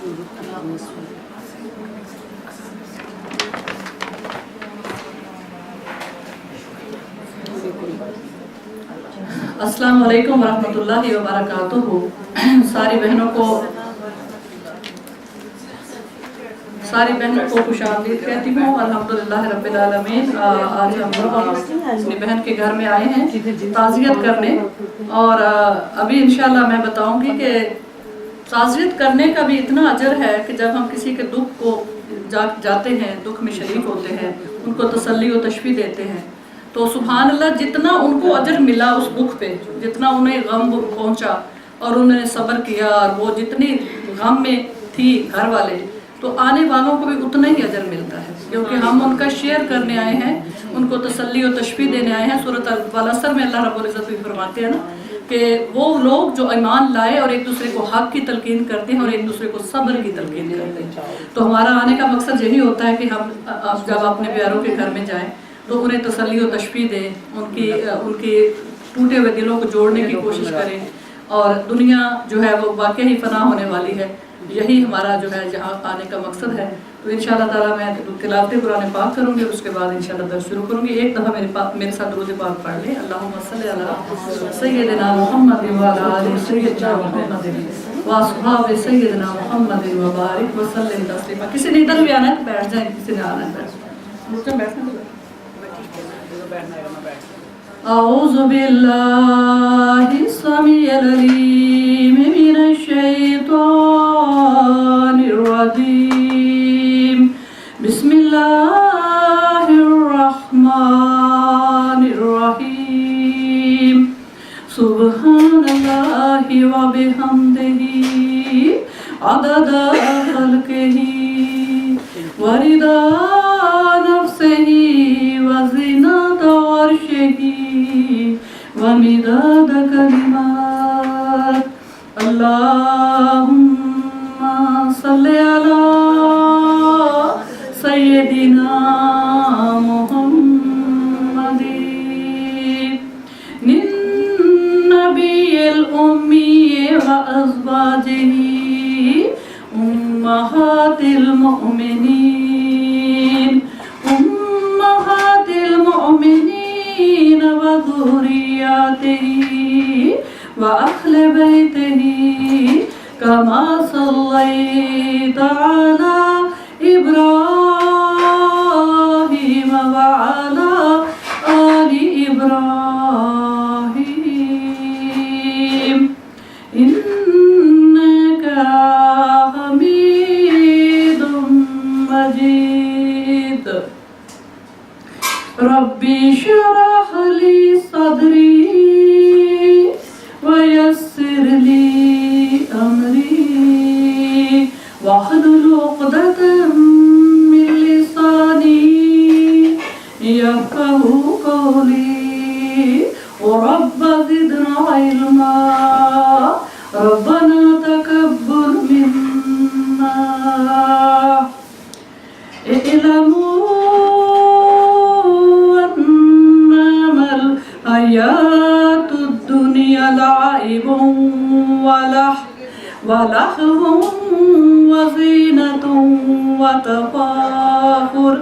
अस्सलाम वालेकुम वरहमतुल्लाहि वबरकातुहू। सारी बहनों को खुशामदीद कहती हूँ। अल्हम्दुलिल्लाह रब्बिल आलमीन। आज हम लोग अपनी बहन के घर में आए हैं ताज़ियत करने, और अभी इंशाल्लाह मैं बताऊंगी कि ताज़ियत करने का भी इतना अजर है कि जब हम किसी के दुख को जाते हैं, दुख में शरीक होते हैं, उनको तसल्ली और तशफ़ी देते हैं, तो सुभान अल्लाह जितना उनको अजर मिला उस दुख पे, जितना उन्हें गम पहुंचा और उन्होंने सब्र किया, और वो जितनी गम में थी घर वाले, तो आने वालों को भी उतना ही अजर मिलता है, क्योंकि हम उनका शेयर करने आए हैं, उनको तसल्ली और तशफ़ी देने आए हैं। सूरत अल-असर में अल्लाह रब्बुल इज़्ज़त भी फरमाते हैं ना कि वो लोग जो ईमान लाए और एक दूसरे को हक की तलकीन करते हैं और एक दूसरे को सब्र की तलकीन करते हैं। तो हमारा आने का मकसद यही होता है कि हम जब अपने प्यारों के घर में जाएँ तो उन्हें तसल्ली और तशफ़ी दें, उनके टूटे हुए दिलों को जोड़ने की कोशिश करें। और दुनिया जो है वो वाकई ही फना होने वाली है, यही हमारा जो है जहाँ आने का मकसद है। तो इंशाअल्लाह ताला मैं तिलावत कुरान पाक करूँगी और उसके बाद इंशाअल्लाह दर्स शुरू करूँगी। एक दफ़ा मेरे साथ दुरूद पाक पढ़ लें। अल्लाहुम्मा सल्लि अला सय्यिदिना मुहम्मद व अला आलि सय्यिदिना मुहम्मद व अस्हाबि सय्यिदिना मुहम्मद व बारिक व सल्लिम तस्लीमा। किसी ने इधर भी आना है बैठ जाए, किसी ने आना है बैठना। أعوذ بالله السميع العليم من الشيطان الرجيم. بسم الله الرحمن الرحيم. سبحان الله وبحمده عدد خلقه ورضا نفسه وزنة عرشه ومداد كلمات. اللهم صل على سيدنا محمد النبي الأمي وأزواجه أمهات المؤمنين وذرياته وأهل بيته كما صليت على إبراهيم وعلى آل إبراهيم إنك حميد مجيد. ربي اشرح لي صدري ويسر لي أمري واحلل عقدة من لساني يفقه قولي. ورب زدنا علما ربنا تقبل منا. حياة الدنيا لعب ولهو وزينة وتفاخر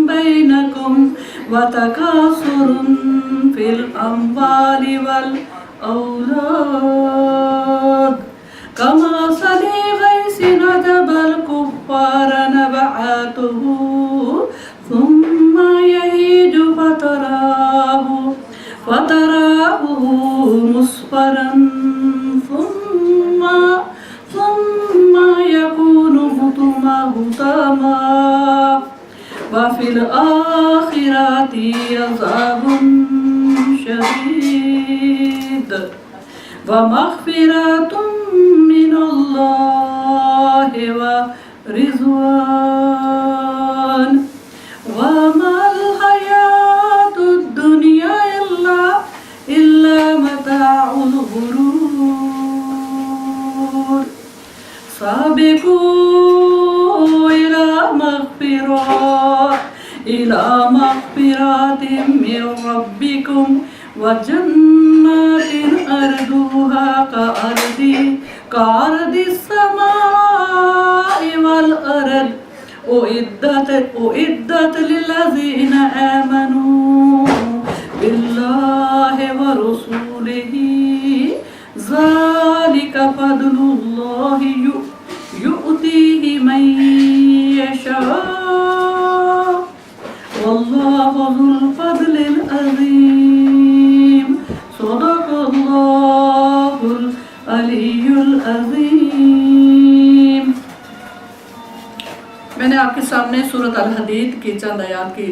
بينكم وتكاثر في الأموال والأولاد كمثل غيث أعجب الكفار نبعته ثم يهيج فتراه مصفرا ثم يكون هطاما وفي الآخرة عذاب شديد ومغفرة من الله ورضوان. وما الحياة الدنيا إلا متاع الغرور. سابقوا إلى مغفرة من ربكم وجنات أرضها كأرض السماء والأرض أعدت للذين آمنوا بالله ورسوله ذلك فضل الله يؤتيه من يشاء والله ذو الفضل العظيم صدق الله العلي العظيم. मैंने आपके सामने सूरत अल हदीद की चंद आयात की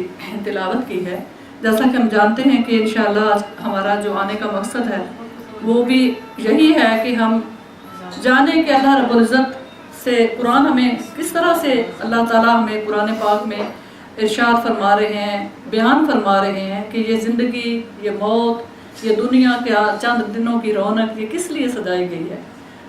तिलावत की है. जैसा कि हम जानते हैं कि इंशाअल्लाह हमारा जो आने का मकसद है वो भी यही है कि हम जाने कि अल्लाह रब्बुल इज़्ज़त से कुरान हमें किस तरह से अल्लाह ताला हमें कुरान पाक में इरशाद फरमा रहे हैं, बयान फरमा रहे हैं कि ये ज़िंदगी, ये मौत, ये दुनिया के चंद दिनों की रौनक ये किस लिए सजाई गई है.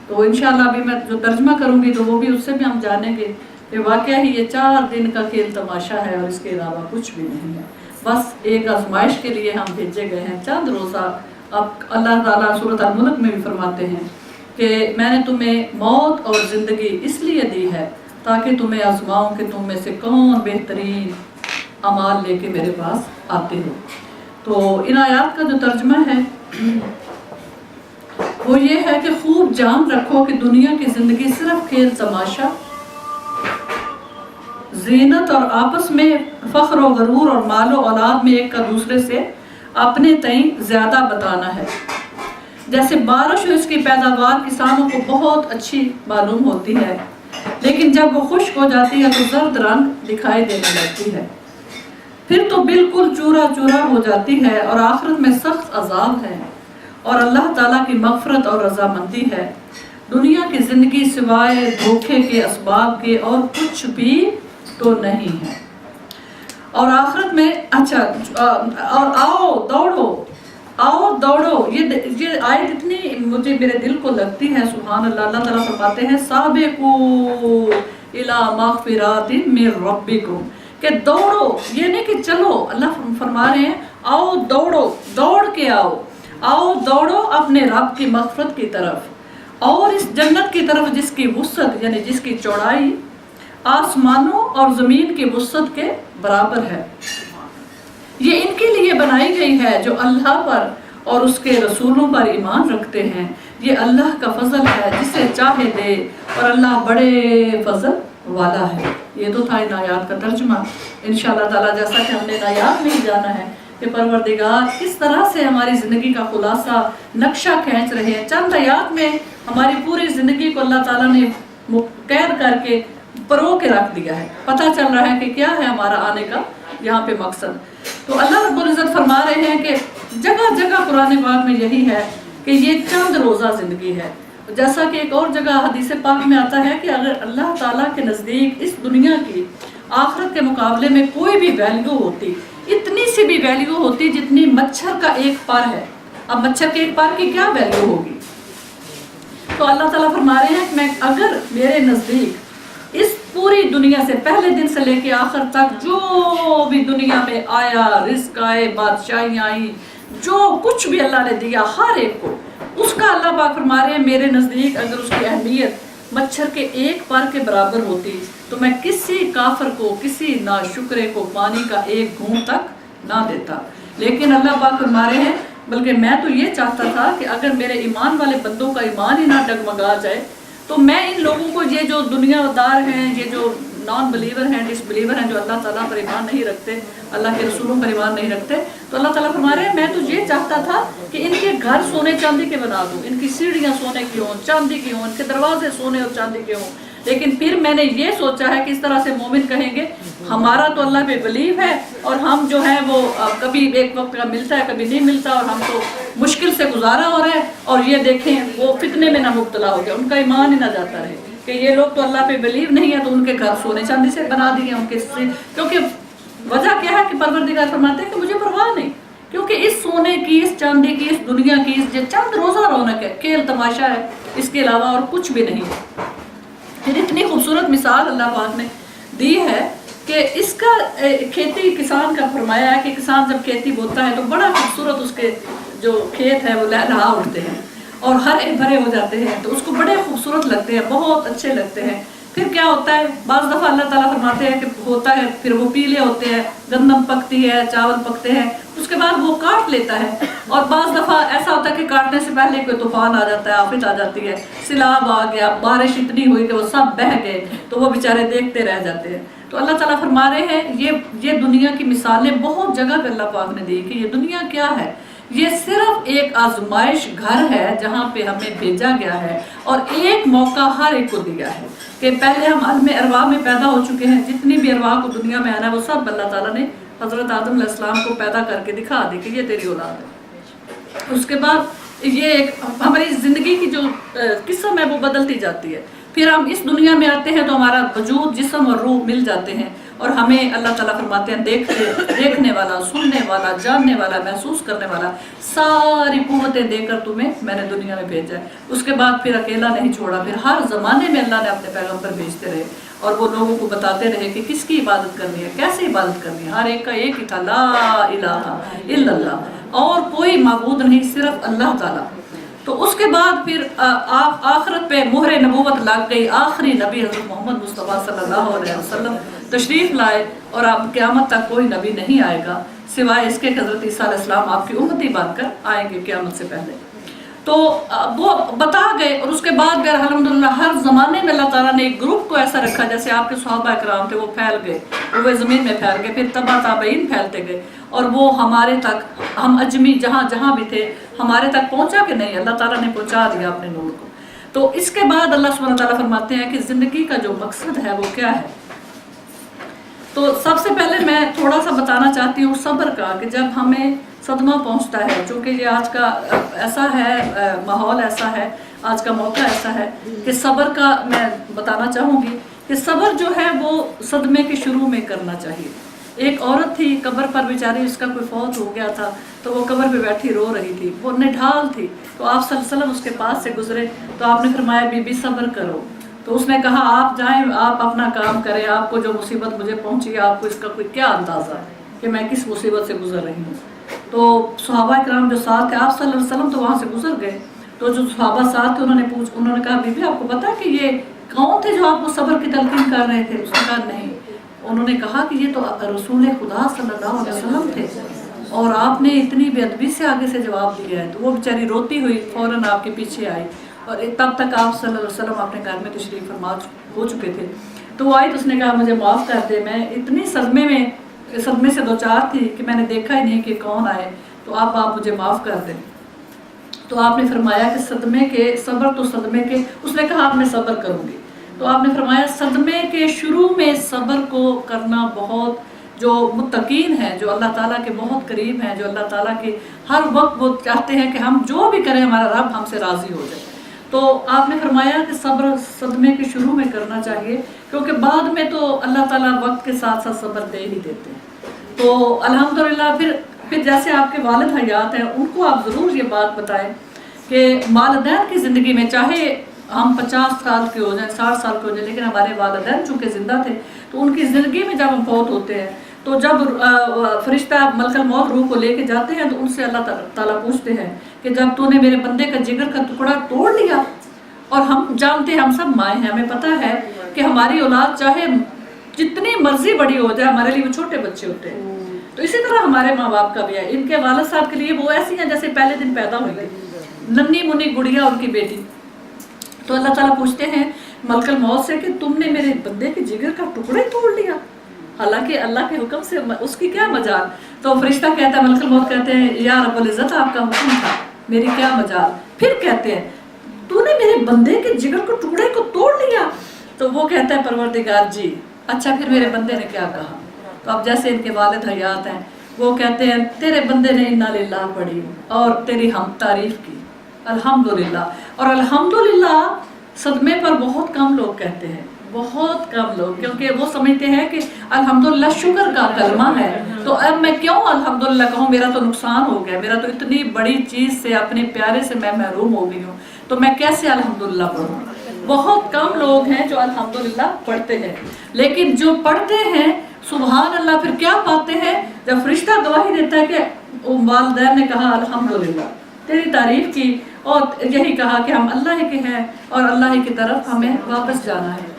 तो इंशाअल्लाह अभी मैं जो तर्जमा करूँगी तो वो भी उससे भी हम जानेंगे कि वाकया ही ये 4 दिन का खेल तमाशा है और इसके अलावा कुछ भी नहीं है. बस एक आजमाइश के लिए हम भेजे गए हैं, चंद रोज़ा. अब अल्लाह ताला सूरत अल मुल्क में भी फरमाते हैं कि मैंने तुम्हें मौत और ज़िंदगी इसलिए दी है ताकि तुम्हें आजमाऊं कि तुम में से कौन बेहतरीन अमाल लेके मेरे पास आते हो. तो इन आयात का जो तर्जमा है वो ये है कि खूब जान रखो कि दुनिया की ज़िंदगी सिर्फ खेल तमाशा, ज़ीनत और आपस में फ़ख्र और गरूर और मालो औलाद में एक का दूसरे से अपने तई ज़्यादा बताना है. जैसे बारिश और इसकी पैदावार किसानों को बहुत अच्छी मालूम होती है, लेकिन जब वो खुश्क हो जाती है तो जर्द रंग दिखाई देने लगती है, फिर तो बिल्कुल चूरा चूरा हो जाती है और आखिरत में सख्त अजाब है और अल्लाह ताला की मग़फ़िरत और रज़ामंदी है. दुनिया की ज़िंदगी सिवाय धोखे के असबाब के और कुछ भी तो नहीं है. और आखिरत में और आओ दौड़ो, ये आयत इतनी मुझे मेरे दिल को लगती है. सुभान अल्लाह. अल्लाह ताला फरमाते हैं साबिकू इला मग़फ़िरतिन मिन रब्बिकुम, कि दौड़ो, ये नहीं कि चलो. अल्लाह फरमा रहे हैं आओ दौड़ो, दौड़ के आओ दौड़ो अपने रब की मग़फ़िरत की तरफ और इस जन्नत की तरफ जिसकी वुसअत यानी जिसकी चौड़ाई आसमानों और ज़मीन की वुसअत के बराबर है. ये इनके लिए बनाई गई है जो अल्लाह पर और उसके रसूलों पर ईमान रखते हैं. ये अल्लाह का फजल है जिसे चाहे दे और अल्लाह बड़े फजल वाला है. ये तो था इन आयात का तर्जुमा. इंशाअल्लाह ताला जैसा कि हमने आयात में ही जाना है कि परवरदिगार किस तरह से हमारी ज़िंदगी का खुलासा नक्शा खींच रहे हैं. चंद आयात में हमारी पूरी ज़िंदगी को अल्लाह ताला ने कैद करके परो के रख दिया है. पता चल रहा है कि क्या है हमारा आने का यहाँ पे मकसद. तो अल्लाह रब्बुल इज़्ज़त फरमा रहे हैं कि जगह जगह कुरान पाक में यही है कि ये चंद रोज़ा ज़िंदगी है. जैसा कि एक और जगह हदीस पाक में आता है कि अगर अल्लाह ताला के नज़दीक इस दुनिया की आखिरत के मुकाबले में कोई भी वैल्यू होती, इतनी सी भी वैल्यू होती जितनी मच्छर का एक पर है, अब मच्छर के एक पर की क्या वैल्यू होगी. तो अल्लाह ताला फरमा रहे हैं कि मैं अगर मेरे नज़दीक इस पूरी दुनिया से पहले दिन से लेके आखिर तक जो भी दुनिया में आया, रिस्क आए, बादशाहियाँ आई, जो कुछ भी अल्लाह ने दिया हर एक को, उसका अल्लाह पाक फरमा रहे हैं मेरे नज़दीक अगर उसकी अहमियत मच्छर के एक पर के बराबर होती तो मैं किसी काफिर को, किसी नाशुक्रे को पानी का एक घूंट तक ना देता. लेकिन अल्लाह पाक फरमा रहे हैं बल्कि मैं तो ये चाहता था कि अगर मेरे ईमान वाले बंदों का ईमान ही ना डगमगा जाए तो मैं इन लोगों को, ये जो दुनियादार हैं, ये जो नॉन बिलीवर हैं, डिसबिलीवर हैं, जो अल्लाह ताला पर ईमान नहीं रखते, अल्लाह के रसूलों पर ईमान नहीं रखते, तो अल्लाह ताला फरमा रहे हैं मैं तो ये चाहता था कि इनके घर सोने चांदी के बना दूँ, इनकी सीढ़ियाँ सोने की हों, चांदी की हों, इनके दरवाजे सोने और चांदी के हों. लेकिन फिर मैंने ये सोचा है कि इस तरह से मोमिन कहेंगे हमारा तो अल्लाह पे बिलीव है और हम जो है वो कभी एक वक्त का मिलता है, कभी नहीं मिलता, और हम तो मुश्किल से गुजारा हो रहा है और ये देखें वो फितने में ना मुब्तला हो गया, उनका ईमान ही ना जाता रहे कि ये लोग तो अल्लाह पे बिलीव नहीं है तो उनके घर सोने चांदी से बना दिए उनके. क्योंकि वजह क्या है कि परवरदिगार फरमाते हैं कि मुझे परवाह नहीं, क्योंकि इस सोने की, इस चांदी की, इस दुनिया की, इस चंद रोज़ा रौनक है, खेल तमाशा है, इसके अलावा और कुछ भी नहीं है. फिर इतनी खूबसूरत मिसाल अल्लाह पाक ने दी है कि इसका खेती किसान का फरमाया है कि किसान जब खेती बोता है तो बड़ा खूबसूरत उसके जो खेत है वो लहलहा उठते हैं اور ہرے بھرے ہو جاتے ہیں تو اس کو بڑے خوبصورت لگتے ہیں، بہت اچھے لگتے ہیں۔ پھر کیا ہوتا ہے، بعض دفعہ اللہ تعالیٰ فرماتے ہیں کہ ہوتا ہے پھر وہ پیلے ہوتے ہیں، گندم پکتی ہے، چاول پکتے ہیں، اس کے بعد وہ کاٹ لیتا ہے۔ اور بعض دفعہ ایسا ہوتا ہے کہ کاٹنے سے پہلے کوئی طوفان آ جاتا ہے، آفت آ جاتی ہے، سیلاب آ گیا، بارش اتنی ہوئی کہ وہ سب بہہ گئے، تو وہ بیچارے دیکھتے رہ جاتے ہیں۔ تو اللہ تعالیٰ فرما رہے ہیں یہ دنیا کی مثالیں بہت جگہ پہ اللہ پاک نے دی کہ یہ دنیا کیا ہے، یہ صرف ایک آزمائش گھر ہے جہاں پہ ہمیں بھیجا گیا ہے، اور ایک موقع ہر ایک کو دیا ہے کہ پہلے ہم عالم ارواح میں پیدا ہو چکے ہیں، جتنی بھی ارواح کو دنیا میں آنا ہے وہ سب اللہ تعالیٰ نے حضرت آدم علیہ السلام کو پیدا کر کے دکھا دی کہ یہ تیری اولاد ہے۔ اس کے بعد یہ ایک ہماری زندگی کی جو قسم ہے وہ بدلتی جاتی ہے، پھر ہم اس دنیا میں آتے ہیں تو ہمارا وجود، جسم اور روح مل جاتے ہیں، اور ہمیں اللہ تعالیٰ فرماتے ہیں دیکھنے والا، سننے والا، جاننے والا، محسوس کرنے والا، ساری قوتیں دے کر تمہیں میں نے دنیا میں بھیجا ہے۔ اس کے بعد پھر اکیلا نہیں چھوڑا، پھر ہر زمانے میں اللہ نے اپنے پیغمبر بھیجتے رہے اور وہ لوگوں کو بتاتے رہے کہ کس کی عبادت کرنی ہے، کیسے عبادت کرنی ہے۔ ہر ایک کا ایک ہی تھا، لا الہ الا اللہ، اور کوئی معبود نہیں، صرف اللہ تعالیٰ۔ تو اس کے بعد پھر آخرت پہ مہر نبوت لگ گئی، آخری نبی حضرت محمد مصطفیٰ صلی اللہ علیہ وسلم تشریف لائے، اور اب قیامت تک کوئی نبی نہیں آئے گا سوائے اس کے کہ حضرت عیسیٰ علیہ السلام آپ کی امتی بن کر آئیں گے قیامت سے پہلے۔ تو وہ بتا گئے، اور اس کے بعد پھر الحمدللہ ہر زمانے میں اللہ تعالیٰ نے ایک گروپ کو ایسا رکھا، جیسے آپ کے صحابہ کرام تھے وہ پھیل گئے، وہ زمین میں پھیل گئے، پھر تبع تابعین پھیلتے گئے، اور وہ ہمارے تک، ہم اجمی جہاں جہاں بھی تھے ہمارے تک پہنچا کہ نہیں، اللہ تعالیٰ نے پہنچا دیا اپنے نور کو۔ تو اس کے بعد اللہ سبحانہ تعالیٰ فرماتے ہیں کہ زندگی کا جو مقصد ہے وہ کیا ہے۔ تو سب سے پہلے میں تھوڑا سا بتانا چاہتی ہوں صبر کا، کہ جب ہمیں صدمہ پہنچتا ہے، چونکہ یہ آج کا ایسا ہے، ماحول ایسا ہے، آج کا موقع ایسا ہے کہ صبر کا میں بتانا چاہوں گی کہ صبر جو ہے وہ صدمے کے شروع میں کرنا چاہیے۔ ایک عورت تھی قبر پر بیچاری، اس کا کوئی فوت ہو گیا تھا، تو وہ قبر پہ بیٹھی رو رہی تھی، وہ نڈھال تھی، تو آپ صلی اللہ علیہ وسلم اس کے پاس سے گزرے، تو آپ نے فرمایا بی بی صبر کرو۔ تو اس نے کہا آپ جائیں، آپ اپنا کام کریں، آپ کو جو مصیبت مجھے پہنچی ہے آپ کو اس کا کوئی کیا اندازہ ہے کہ میں کس مصیبت سے گزر رہی ہوں۔ تو صحابہ کرام جو ساتھ تھے، آپ صلی اللہ علیہ وسلم تو وہاں سے گزر گئے، تو جو صحابہ ساتھ تھے انہوں نے کہا بی بی آپ کو پتا ہے کہ یہ کون تھے جو آپ کو صبر کی تلقین کر رہے تھے؟ اس نے کہا نہیں۔ انہوں نے کہا کہ یہ تو رسول خدا صلی اللہ علیہ وسلم تھے، اور آپ نے اتنی بے ادبی سے آگے سے جواب دیا ہے۔ تو وہ بیچاری روتی ہوئی فوراً آپ کے پیچھے آئی، اور تب تک آپ صلی اللہ علیہ وسلم اپنے گھر میں تشریف فرما ہو چکے تھے۔ تو وہ آئی تو اس نے کہا مجھے معاف کر دے، میں اتنی صدمے سے دوچار تھی کہ میں نے دیکھا ہی نہیں کہ کون آئے، تو آپ مجھے معاف کر دیں۔ تو آپ نے فرمایا کہ صدمے کے صبر تو صدمے کے، اس نے کہا آپ میں صبر کروں گی، تو آپ نے فرمایا صدمے کے شروع میں صبر کو کرنا بہت، جو متقین ہیں، جو اللہ تعالیٰ کے بہت قریب ہیں، جو اللہ تعالیٰ کے ہر وقت وہ چاہتے ہیں کہ ہم جو بھی کریں ہمارا رب ہم سے راضی ہو جائے، تو آپ نے فرمایا کہ صبر صدمے کے شروع میں کرنا چاہیے، کیونکہ بعد میں تو اللہ تعالیٰ وقت کے ساتھ ساتھ صبر دے ہی دیتے ہیں۔ تو الحمدللہ پھر جیسے آپ کے والد حیات ہیں، ان کو آپ ضرور یہ بات بتائیں کہ والدین کی زندگی میں چاہے ہم 50 سال کے ہو جائیں، 60 سال کے ہو جائیں، لیکن ہمارے والدین چونکہ زندہ تھے، تو ان کی زندگی میں جب ہم فوت ہوتے ہیں تو جب فرشتہ ملک الموت روح کو لے کے جاتے ہیں تو ان سے اللہ تعالیٰ پوچھتے ہیں کہ جب تو نے میرے بندے کا جگر کا ٹکڑا توڑ لیا، اور ہم جانتے ہیں، ہم سب مائیں ہیں، ہمیں پتہ ہے کہ ہماری اولاد چاہے جتنی مرضی بڑی ہو جائے ہمارے لیے وہ چھوٹے بچے ہوتے ہیں، تو اسی طرح ہمارے ماں باپ کا بھی ہے۔ ان کے والد صاحب کے لیے وہ ایسی ہیں جیسے پہلے دن پیدا ہوئی گئی، ننھی منی گڑیا ان کی بیٹی۔ تو اللہ تعالیٰ پوچھتے ہیں ملک الموت سے کہ تم نے میرے بندے کے جگر کا ٹکڑا ہی توڑ لیا، حالانکہ اللہ کے حکم سے اس کی کیا مجال۔ تو فرشتہ کہتا ہے، ملک الموت کہتے ہیں یا رب العزت آپ کا حکم تھا، میری کیا مجال۔ پھر کہتے ہیں تو نے میرے بندے کے جگر کو ٹکڑے کو توڑ لیا، تو وہ کہتا ہے پروردگار جی اچھا پھر میرے بندے نے کیا کہا۔ تو اب جیسے ان کے والد حیات ہیں، وہ کہتے ہیں تیرے بندے نے انا للہ پڑھی اور تیری ہم تعریف کی، الحمدللہ۔ اور الحمدللہ صدمے پر بہت کم لوگ کہتے ہیں، بہت کم لوگ، کیونکہ وہ سمجھتے ہیں کہ الحمدللہ شکر کا کلمہ ہے، تو اب میں کیوں الحمدللہ کہوں، میرا تو نقصان ہو گیا، میرا تو اتنی بڑی چیز سے، اپنے پیارے سے میں محروم ہو گئی ہوں، تو میں کیسے الحمدللہ پڑھوں۔ بہت کم لوگ ہیں جو الحمدللہ پڑھتے ہیں، لیکن جو پڑھتے ہیں سبحان اللہ پھر کیا پاتے ہیں، جب فرشتہ گواہی دیتا ہے کہ والدین نے کہا الحمدللہ، तेरी तारीफ की और यही कहा कि हम अल्लाह के हैं और अल्लाह की तरफ हमें वापस जाना है।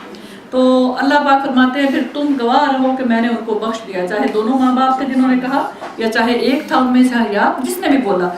तो अल्लाह पाक फरमाते हैं फिर तुम गवाह रहो कि मैंने उनको बख्श दिया, चाहे दोनों माँ बाप थे जिन्होंने कहा या चाहे एक था उनमें से या जिसने भी बोला,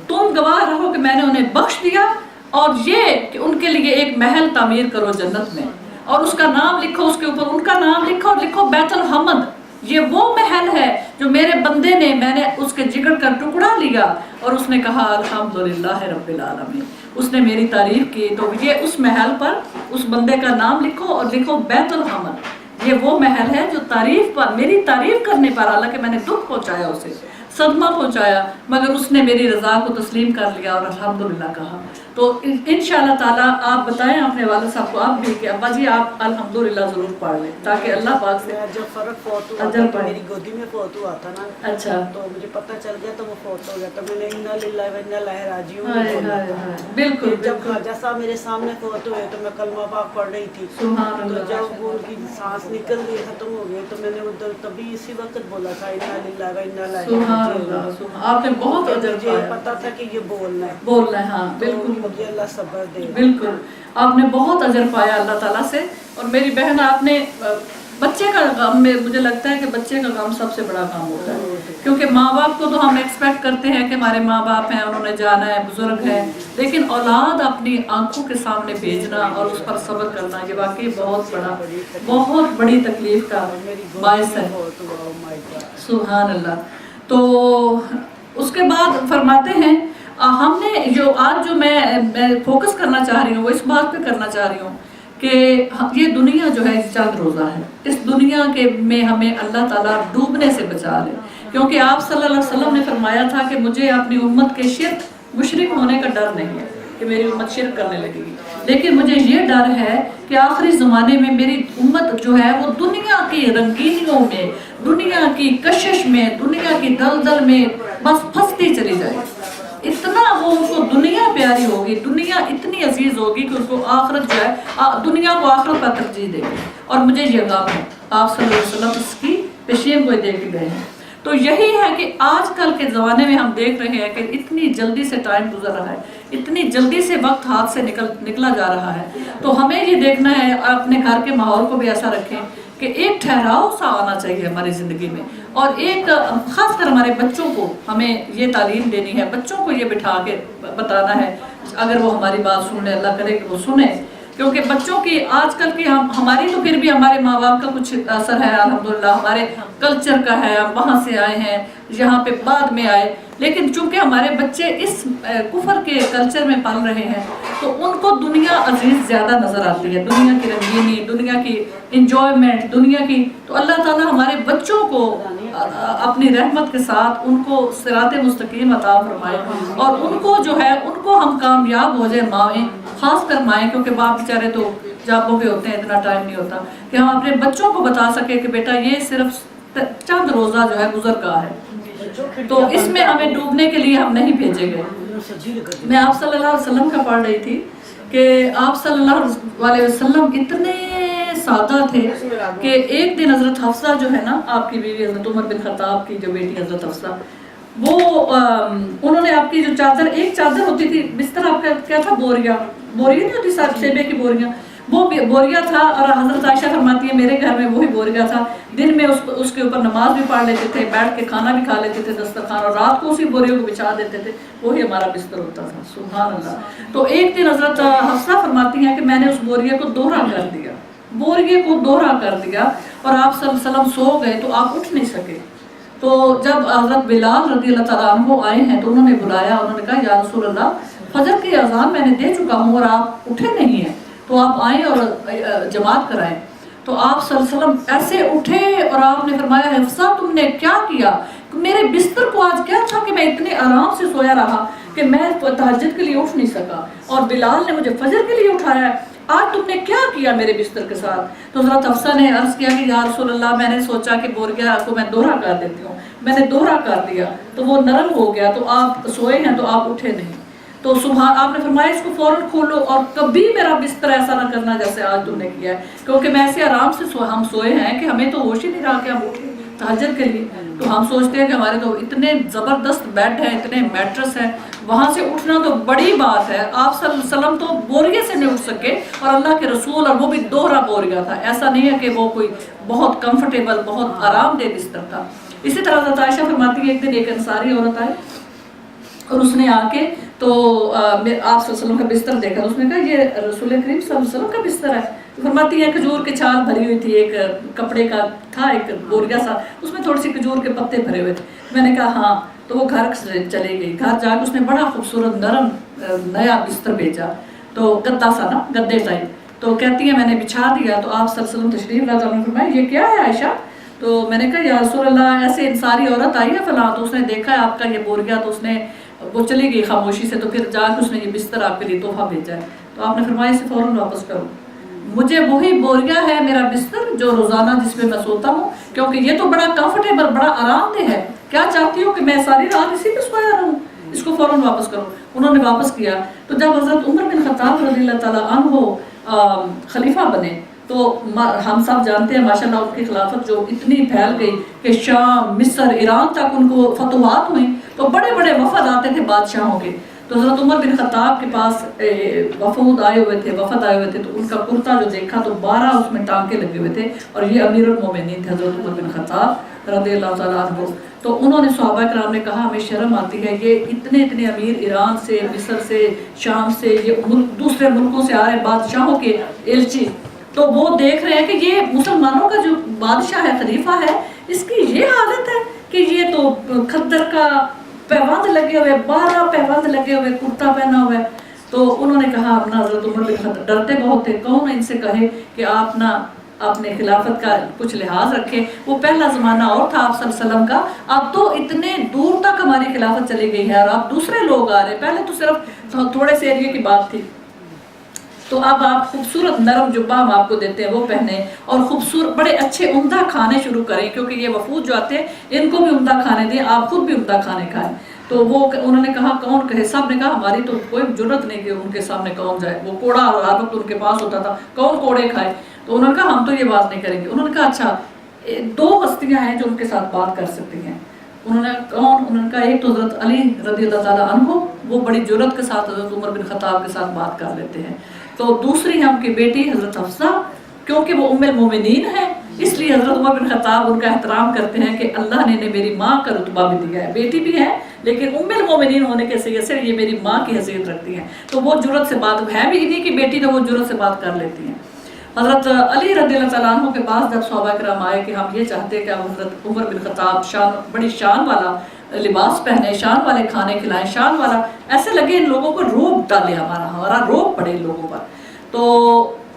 तुम गवाह रहो कि मैंने उन्हें बख्श दिया और ये कि उनके लिए एक महल तामीर करो जन्नत में और उसका नाम लिखो, उसके ऊपर उनका नाम लिखो और लिखो बैतुल हम्द। ये वो महल है जो मेरे बंदे ने, मैंने उसके जिगर का टुकड़ा लिया और उसने कहा अल्हम्दुलिल्लाह रब्बिल आलमीन, उसने मेरी तारीफ की। तो ये उस महल पर उस बंदे का नाम लिखो और लिखो बैतुल हम्द। ये वो महल है जो तारीफ पर, मेरी तारीफ करने पर, हालांकि मैंने दुख पहुंचाया, उसे सदमा पहुंचाया, मगर उसने मेरी रज़ा को तस्लीम कर लिया और अल्हम्दुलिल्लाह कहा। तो इंशाअल्लाह ताला आप बताएं अपने वाले साहब को आप भी कि अब्बा जी आप अल्हम्दुलिल्लाह ज़रूर पढ़ लें ताकि अल्लाह पाक से जब फ़र्क फोत हुआ था तो मेरी गोदी में फोत हुआ था ना, अच्छा, तो मुझे पता चल गया तो वो फोत हो गया, तो मैंने इन्ना लिल्लाहि व इन्ना इलैहि राजिऊन बोला। बिल्कुल। जब ख्वाजा साहब मेरे सामने फोत हुए तो मैं कलमा पाक पढ़ रही थी, तो जब वो उनकी सांस निकल गई, खत्म हो गई, तो मैंने उधर तभी इसी वक्त बोला था इन्ना लिल्लाहि व इन्ना इलैहि राजिऊन। आपने बहुत अजर मुझे पता था कि ये बोलना है, हाँ बिल्कुल, मुझे अल्लाह सब्र दे। बिल्कुल आपने बहुत अजर पाया अल्लाह ताला से। और मेरी बहन आपने बच्चे का काम में, मुझे लगता है कि बच्चे का काम सबसे बड़ा काम होता है, क्योंकि माँ बाप को तो हम एक्सपेक्ट करते हैं कि हमारे माँ बाप हैं, उन्होंने जाना है, बुजुर्ग है, लेकिन औलाद अपनी आंखों के सामने भेजना और उस पर सब्र करना ये वाकई बहुत बड़ी तकलीफ का बायस है। सुभान अल्लाह। तो उसके बाद फरमाते हैं हमने जो आज जो मैं फोकस करना चाह रही हूँ वो इस बात पे करना चाह रही हूँ कि ये दुनिया जो है चंद रोज़ा है, इस दुनिया के में हमें अल्लाह ताला डूबने से बचा ले, क्योंकि आप सल्लल्लाहु अलैहि वसल्लम ने फरमाया था कि मुझे अपनी उम्मत के शिर्क मुशरिक होने का डर नहीं है कि मेरी उम्मत शिर्क करने लगेगी, लेकिन मुझे ये डर है कि आखिरी ज़माने में मेरी उम्मत जो है वो दुनिया की रंगीनियों में, दुनिया की कशिश में, दुनिया की दलदल में बस फंसती चली जाए। इतना वो उसको दुनिया प्यारी होगी, दुनिया इतनी अजीज होगी कि उसको आखिरत जो है दुनिया को आखिरत पर तरजीह देगी। और मुझे ये गम है, आप सल्लल्लाहु अलैहि वसल्लम इसकी पेशीम को दे के गए हैं। तो यही है कि आजकल के ज़माने में हम देख रहे हैं कि इतनी जल्दी से टाइम गुजर रहा है, इतनी जल्दी से वक्त हाथ से निकला जा रहा है। तो हमें ये देखना है, अपने घर के माहौल को भी ऐसा रखें कि एक ठहराव सा आना चाहिए हमारी ज़िंदगी में, और एक ख़ासकर हमारे बच्चों को हमें ये तालीम देनी है, बच्चों को ये बिठा के बताना है, अगर वो हमारी बात सुन ले, अल्लाह करे कि वो सुने, क्योंकि बच्चों की आजकल की हमारी तो फिर भी हमारे माँ बाप का कुछ असर है अल्हम्दुलिल्लाह, हमारे कल्चर का है, हम वहाँ से आए हैं, यहाँ पे बाद में आए, लेकिन चूंकि हमारे बच्चे इस कुफर के कल्चर में पल रहे हैं तो उनको दुनिया अजीज ज़्यादा नज़र आती है, दुनिया की रंगीनी, दुनिया की इंजॉयमेंट, दुनिया की। तो अल्लाह ताला हमारे बच्चों को अपनी रहमत के साथ उनको सिराते मुस्तकीम अता फरमाए और उनको जो है उनको हम कामयाब हो जाए, माएँ खास कर माएँ, क्योंकि बाप बेचारे तो जॉबों पे होते हैं, इतना टाइम नहीं होता कि हम अपने बच्चों को बता सके कि बेटा ये सिर्फ चंद रोज़ा जो है गुजर का है, तो इसमें हमें डूबने के लिए हम नहीं भेजे गए। मैं आप सल्लल्लाहु अलैहि वसल्लम का पढ़ रही थी कि आप सल्लल्लाहु अलैहि वसल्लम इतने सादा थे कि एक दिन हज़रत हफ्सा जो है ना, आपकी बीवी हज़रत उमर बिन खत्ताब की जो बेटी हज़रत हफ्सा, वो उन्होंने आपकी जो चादर, एक चादर होती थी, बिस्तर आपका क्या था, बोरिया नहीं होती साहब, सेबे की बोरियाँ, वो बोरिया था। और हज़रत आयशा फरमाती है मेरे घर में वही बोरिया था, दिन में उसके ऊपर नमाज भी पढ़ लेते थे, बैठ के खाना भी खा लेते थे दस्तरखान, और रात को उसी बोरियों को बिछा देते थे, वही हमारा बिस्तर होता था। सुभान अल्लाह। तो एक दिन हज़रत हफ्सा फरमाती हैं कि मैंने उस बोरिया को दोहरा कर दिया, बोरिए को दोहरा कर दिया, और आप सल्लल्लाहु अलैहि वसल्लम सो गए तो आप उठ नहीं सके। तो जब हज़रत बिलाल रज़ी अल्लाह तआला अन्हु आए हैं तो उन्होंने बुलाया, उन्होंने कहा या रसूल अल्लाह, फजर की अज़ान मैंने दे चुका हूँ और आप उठे नहीं हैं, तो आप आए और जमात कराएं। तो आप सल्लल्लाहु अलैहि वसल्लम ऐसे उठे और आपने फरमाया हफ्सा तुमने क्या किया, मेरे बिस्तर को आज क्या था कि मैं इतने आराम से सोया रहा कि मैं तहज्जुद के लिए उठ नहीं सका, और बिलाल ने मुझे फजर के लिए उठाया, आज तुमने क्या किया मेरे बिस्तर के साथ। तो हज़रत हफ्सा ने अर्ज़ किया कि या रसूल अल्लाह, मैंने सोचा कि बोरिया को मैं दोहरा कर देती हूँ, मैंने दोहरा कर दिया तो वो नरम हो गया, तो आप सोए हैं तो आप उठे नहीं। तो सुबह आपने फरमाया इसको फ़ौरन खोलो और कभी मेरा बिस्तर ऐसा ना करना जैसे आज तुमने किया है, क्योंकि मैं ऐसे आराम से हम सोए हैं कि हमें तो होश ही नहीं रहा कि हम उठे तहज्जुद के लिए। तो हम सोचते हैं कि हमारे तो इतने ज़बरदस्त बेड हैं, इतने मैट्रेस हैं, वहाँ से उठना तो बड़ी बात है। आप सल्लल्लाहु अलैहि वसल्लम तो बोरिए से नहीं उठ सके और अल्लाह के रसूल, और वो भी दोहरा बोरिया था, ऐसा नहीं है कि वो कोई बहुत कंफर्टेबल बहुत आरामदेह बिस्तर था। इसी तरह हज़रत आयशा फरमाती है एक दिन एक अंसारी औरत आई और उसने आके तो आप सल्लल्लाहु अलैहि वसल्लम का बिस्तर देखा, तो उसने कहा ये रसूल करीम सल्लल्लाहु अलैहि वसल्लम का बिस्तर है। तो फरमाती है खजूर के छाल भरी हुई थी, एक कपड़े का था एक बोरिया सा, उसमें थोड़ी सी खजूर के पत्ते भरे हुए थे। मैंने कहा हाँ। तो वो घर चली गई, घर जाकर उसने बड़ा खूबसूरत नरम नया बिस्तर भेजा, तो गद्दा सा ना, गद्दे टाइप। तो कहती है मैंने बिछा दिया, तो आप सल्लल्लाहु अलैहि वसल्लम तशरीफ ला जाने फरमाया ये क्या है आयशा? तो मैंने कहा या रसूल अल्लाह ऐसे इंसारी औरत आई है फलां, तो उसने देखा है आपका ये बोरिया, तो उसने वो चली गई खामोशी से, तो फिर जाकर उसने ये बिस्तर आपके लिए तोहफा भेजा है। तो आपने फरमाया इसे फ़ौरन वापस करो, मुझे वही बोरिया है मेरा बिस्तर जो रोज़ाना जिसमें मैं सोता हूँ, क्योंकि ये तो बड़ा कंफर्टेबल बड़ा आरामदेह है, क्या चाहती हो कि मैं सारी रात इसी पे सोया रहूँ? इसको फ़ौरन वापस करो। उन्होंने वापस किया। तो जब हज़रत उमर बिन खत्ताब रज़ियल्लाहु ताला अन्हु खलीफा बने, तो हम सब जानते हैं माशाल्लाह उनकी खिलाफत जो इतनी फैल गई कि शाम मिस्र ईरान तक उनको फतवात हुई, तो बड़े बड़े वफद आते थे बादशाहों के। तो हज़रत उमर बिन खत्ताब के पास वफद आए हुए थे, तो उनका कुर्ता जो देखा तो 12 उसमें टांके लगे हुए थे, और ये अमीरुल मोमिनीन थे हज़रत उमर बिन खत्ताब रज़ियल्लाहु ताला अन्हु। तो उन्होंने सहाबा कराम ने कहा हमें शर्म आती है, ये इतने इतने अमीर ईरान से, मिस्र से, शाम से, ये दूसरे मुल्कों से आ रहे बादशाहों के एलची, तो वो देख रहे हैं कि ये मुसलमानों का जो बादशाह है, खलीफा है, इसकी ये हालत है कि ये तो खद्दर का पैबंद लगे हुए, 12 पैबंद लगे हुए, कुर्ता पहना हुआ है। तो उन्होंने कहा अपना हज़रत उमर बिन खत्ताब डरते बहुत थे, कौन इनसे कहे कि आप ना अपने खिलाफत का कुछ लिहाज रखें। वो पहला ज़माना और था आप सल्लल्लाहु अलैहि वसल्लम का, अब तो इतने दूर तक हमारी खिलाफत चली गई है और अब दूसरे लोग आ रहे, पहले तो सिर्फ थोड़े से एरिया की बात थी। तो अब आप खूबसूरत नरम जुब्बा हम आपको देते हैं वो पहने, और खूबसूरत बड़े अच्छे उम्दा खाने शुरू करें, क्योंकि ये वफूद जो आते हैं इनको भी उम्दा खाने दें, आप खुद भी उम्दा खाने खाएं। तो वो उन्होंने कहा कौन कहे? सब ने कहा हमारी तो कोई जरूरत नहीं कि उनके सामने कौन जाए, वो कोड़ा हर वक्त उनके पास होता था, कौन कोड़े खाए। तो उन्होंने कहा हम तो ये बात नहीं करेंगे। उन्होंने कहा अच्छा 2 हस्तियाँ हैं जो उनके साथ बात कर सकती हैं। उन्होंने कौन? उन्होंने कहा एक तो हज़रत अली रज़ियल्लाहु ताला अन्हु, वो बड़ी जुर्रत के साथ हज़रत उमर बिन खत्ताब के साथ बात कर लेते हैं। तो दूसरी है उनकी बेटी हज़रत हफ्सा, क्योंकि वो उम्मुल मोमिनीन है, इसलिए हज़रत उमर बिन खत्ताब उनका एहतराम करते हैं कि अल्लाह ने मेरी माँ का रुतबा भी दिया है, बेटी भी है लेकिन उम्मुल मोमिनीन होने के हैसियत से ये मेरी माँ की हैसियत रखती हैं। तो वो जुर्रत से बात है भी इन्हीं की बेटी, तो वो जुर्रत से बात कर लेती हैं। हज़रत अली रज़ियल्लाहु ताला अन्हु के पास जब सहाबा किराम आए कि हम ये चाहते हैं कि अब हज़रत उमर बिन खत्ताब बड़ी शान वाला लिबास पहने, शान वाले खाने खिलाएं, शान वाला, ऐसे लगे इन लोगों को रोब डाले, हमारा रोब पड़े इन लोगों पर। तो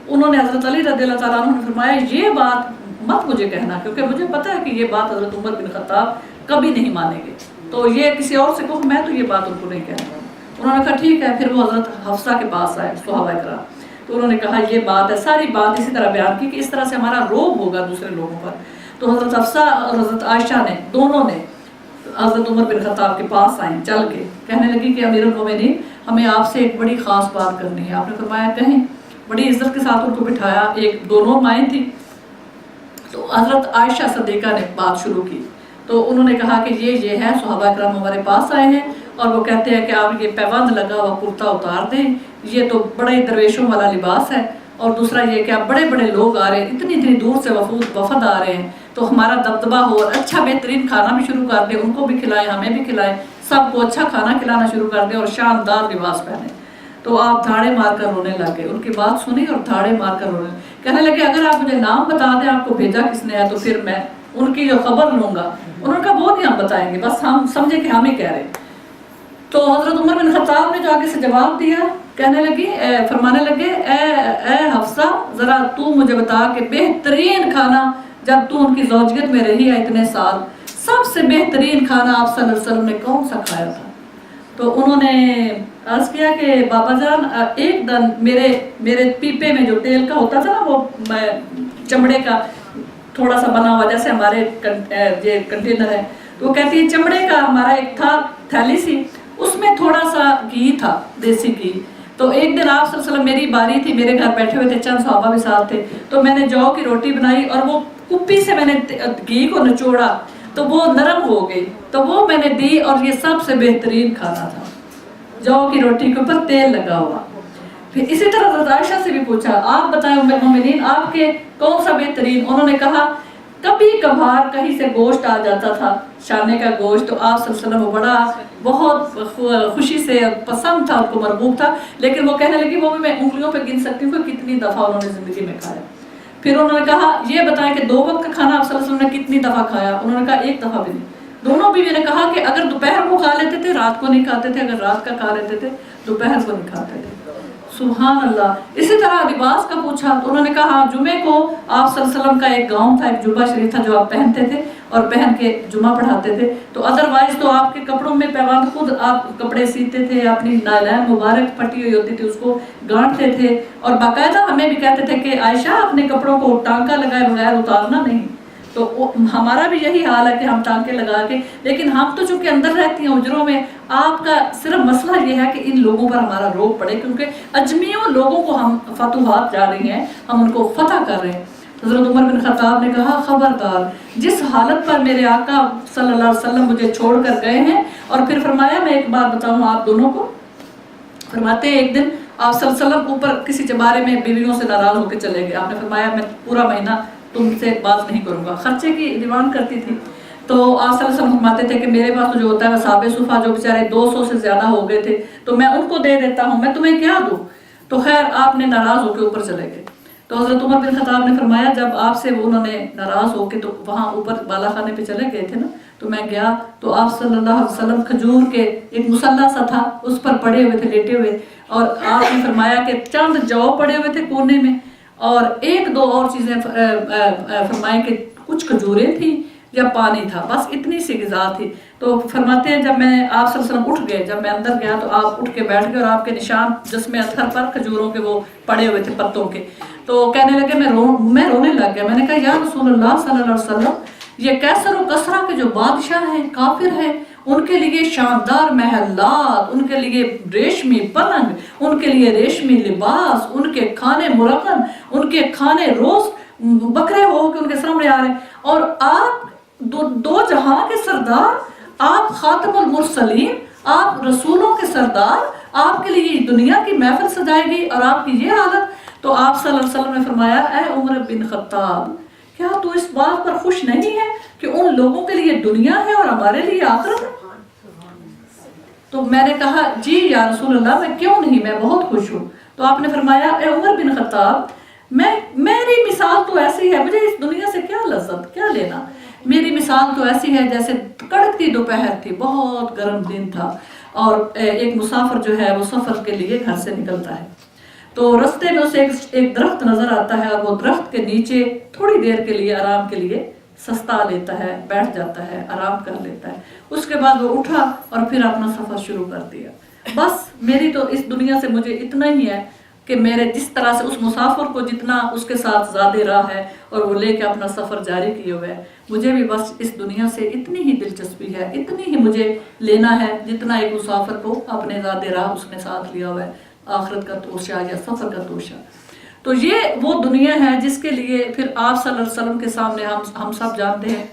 उन्होंने हज़रत अली रज़ियल्लाहु ताला अन्हु ने फरमाया ये बात मत मुझे कहना, क्योंकि मुझे पता है कि ये बात हज़रत उमर बिन खत्ताब कभी नहीं मानेंगे, तो ये किसी और से कहूँ, मैं तो ये बात उनको नहीं कहूँगा। उन्होंने कहा ठीक है। फिर वो हज़रत हफ्सा के पास आए सहाबा किराम, तो उन्होंने कहा ये बात है, सारी बात इसी तरह बयान की कि इस तरह से हमारा रोब होगा दूसरे लोगों पर। तो हज़रत हफ्सा और हज़रत आयशा ने दोनों ने हज़रत उमर बिन खत्ताब के पास आए चल के, कहने लगी कि अमीरुल मोमिनीन हमें आपसे एक बड़ी ख़ास बात करनी है। आपने फरमाया कहें। बड़ी इज्जत के साथ उनको बिठाया, एक दोनों माएँ थी। तो हज़रत आयशा सदीक़ा ने बात शुरू की, तो उन्होंने कहा कि ये है सहाबा किराम हमारे पास आए हैं और वो कहते हैं कि आप ये पैबंद लगा हुआ कुर्ता उतार दें, ये तो बड़े दरवेशों वाला लिबास है, और दूसरा ये कि आप बड़े बड़े लोग आ रहे हैं, इतनी इतनी दूर से वफद आ रहे हैं, तो हमारा दबदबा हो, अच्छा बेहतरीन खाना भी शुरू कर दें, उनको भी खिलाएं, हमें भी खिलाएं, सबको अच्छा खाना खिलाना शुरू कर दें और शानदार लिबास पहने। तो आप धाड़े मारकर रोने लगे। उनकी बात सुनी और धाड़े मारकर रोने, कहने लगे अगर आप मुझे नाम बता दें आपको भेजा किसने है, तो फिर मैं उनकी जो खबर लूँगा। उन्होंने कहा वो नहीं हम बताएंगे, बस हम समझे कि हम ही कह रहे। तो हज़रत उमर बिन खत्ताब ने जो आगे से जवाब दिया, कहने लगी फरमाने लगे ए हफ्सा ज़रा तू मुझे बता कि बेहतरीन खाना जब तू उनकी ज़ौजियत में रही है इतने साल, सबसे बेहतरीन खाना आप सल्लल्लाहु अलैहि वसल्लम ने कौन सा खाया था? तो उन्होंने अर्ज़ किया कि बाबा जान एक दिन मेरे पीपे में जो तेल का होता था ना, वो चमड़े का थोड़ा सा बना हुआ, जैसे हमारे ये कंटेनर है, तो वो कहती है चमड़े का हमारा एक था थैली सी, उसमें थोड़ा सा घी था, देसी घी। तो एक दिन आप सल्लल्लाहु अलैहि वसल्लम मेरी बारी थी, मेरे घर बैठे हुए थे, चंद सहाबा भी साथ थे, तो मैंने जौ की रोटी बनाई और वो कुप्पी से मैंने घी को निचोड़ा तो वो नरम हो गई, तो वो मैंने दी और ये सबसे बेहतरीन खाना था। जौ की रोटी के ऊपर तेल लगा हुआ। फिर इसी तरह हज़रत आयशा से भी पूछा, आप बताएं उम्मुल मोमिनीन आपके कौन सा बेहतरीन? उन्होंने कहा कभी कभार कहीं से गोश्त आ जाता था, शाने का गोश्त, तो आप सल्लल्लाहु अलैहि वसल्लम बड़ा बहुत खुशी से पसंद था, उनको मरबूब था, लेकिन वो कहने लगी वो भी मैं उंगलियों पे गिन सकती हूँ कि कितनी दफ़ा उन्होंने ज़िंदगी में खाया। फिर उन्होंने कहा ये बताएं कि 2 वक्त का खाना आप सल्लल्लाहु अलैहि वसल्लम ने कितनी दफ़ा खाया? उन्होंने कहा 1 दफ़ा भी नहीं। दोनों बीवी ने कहा कि अगर दोपहर को खा लेते थे रात को नहीं खाते थे, अगर रात का खा लेते थे दोपहर को नहीं खाते थे। सुभान अल्लाह। इसी तरह लिबास का पूछा तो उन्होंने कहा जुमे को आप सल्लल्लाहु अलैहि वसल्लम का एक गाउन था, एक जुब्बा शरीफ था जो आप पहनते थे और पहन के जुमा पढ़ाते थे। तो अदरवाइज तो आपके कपड़ों में पैबंद खुद आप कपड़े सीते थे, अपनी नायलान मुबारक फटी हुई होती थी उसको गांठते थे, और बाकायदा हमें भी कहते थे कि आयशा अपने कपड़ों को टांका लगाए बगैर उतारना नहीं। तो हमारा भी यही हाल है कि हम टांके लगा के, लेकिन हम तो चूंकि अंदर रहती हैं हुजरों में, आपका सिर्फ मसला ये है कि इन लोगों पर हमारा रोक पड़े, क्योंकि अजमियों लोगों को हम फतुहात जा रही हैं, हम उनको फतह कर रहे हैं। हज़रत उमर बिन खत्ताब ने कहा खबरदार, जिस हालत पर मेरे आका सल्लल्लाहु अलैहि वसल्लम मुझे छोड़ कर गए हैं। और फिर फरमाया, मैं एक बात बताऊँ आप दोनों को, फरमाते हैं एक दिन आप सल्लल्लाहु अलैहि वसल्लम ऊपर किसी बारे में बीवियों से नाराज होकर चले गए। आपने फरमाया मैं पूरा महीना तुमसे बात नहीं करूंगा, खर्चे की डिमांड करती थी। तो आप सल्लल्लाहु अलैहि वसल्लम फरमाते थे कि मेरे पास तो जो होता है वसाबे सुफा जो बेचारे 200 से ज्यादा हो गए थे तो मैं उनको दे देता हूँ, मैं तुम्हें क्या दूँ? तो खैर आपने नाराज होकर ऊपर चले गए। तो हज़रत उमर बिन खत्ताब ने फरमाया जब आपसे उन्होंने नाराज होकर तो वहाँ ऊपर बाला खाने पे चले गए थे ना, तो मैं गया तो आप सल्लल्लाहु अलैहि वसल्लम खजूर के एक मुसल्ला सा था उस पर पड़े हुए थे, लेटे हुए, और आपने फरमाया कि चंद जौ पड़े हुए थे कोने में, और 1-2 और चीज़ें फरमाएं कि कुछ खजूरें थी या पानी था, बस इतनी सी ग़िज़ा थी। तो फरमाते हैं जब मैं आप सल्लल्लाहु अलैहि वसल्लम उठ गए, जब मैं अंदर गया तो आप उठ के बैठ गए और आपके निशान जिस्म अतहर पर खजूरों के वो पड़े हुए थे पत्तों के। तो कहने लगे मैं रोने लग गया। मैंने कहा या रसूलुल्लाह सल्लल्लाहु अलैहि वसल्लम, ये कैसर और कसरा के जो बादशाह हैं, काफिर हैं, उनके लिए शानदार महलात, उनके लिए रेशमी पलंग, उनके लिए रेशमी लिबास, उनके खाने मुरक्कन, उनके खाने रोज बकरे हो के उनके सामने आ रहे हैं, और आप दो जहां के सरदार, आप खातमुल मुरसलीन, आप रसूलों के सरदार, आपके लिए दुनिया की महफिल सजाई गई और आपकी ये हालत। तो आप सल्लल्लाहु अलैहि वसल्लम ने फरमाया, ऐ उमर बिन खत्ताब, क्या तू इस बात पर खुश नहीं है कि उन लोगों के लिए दुनिया है और हमारे लिए आखिरत है? तो मैंने कहा जी या रसूलल्लाह, मैं क्यों नहीं, मैं बहुत खुश हूँ। तो आपने फरमाया, ए उमर बिन खत्ताब, मेरी मिसाल तो ऐसी है, मुझे इस दुनिया से क्या लज्जत, क्या लेना। मेरी मिसाल तो ऐसी है जैसे कड़कती दोपहर थी, बहुत गर्म दिन था, और एक मुसाफिर जो है वो सफ़र के लिए घर से निकलता है, तो रास्ते में उसे एक दरख्त नज़र आता है, और वो दरख्त के नीचे थोड़ी देर के लिए आराम के लिए सस्ता लेता है, बैठ जाता है, आराम कर लेता है। उसके बाद वो उठा और फिर अपना सफ़र शुरू कर दिया। बस मेरी तो इस दुनिया से मुझे इतना ही है कि मेरे जिस तरह से उस मुसाफिर को जितना उसके साथ ज़्यादा राह है और वो लेके अपना सफ़र जारी किए हुए है, मुझे भी बस इस दुनिया से इतनी ही दिलचस्पी है, इतनी ही मुझे लेना है जितना एक मुसाफिर को अपने ज़्यादा राह उसने साथ लिया हुआ है, आखिरत का तोशा या सफ़र का तोशा। तो ये वो दुनिया है जिसके लिए फिर आप सल्लल्लाहु अलैहि वसल्लम के सामने हम सब जानते हैं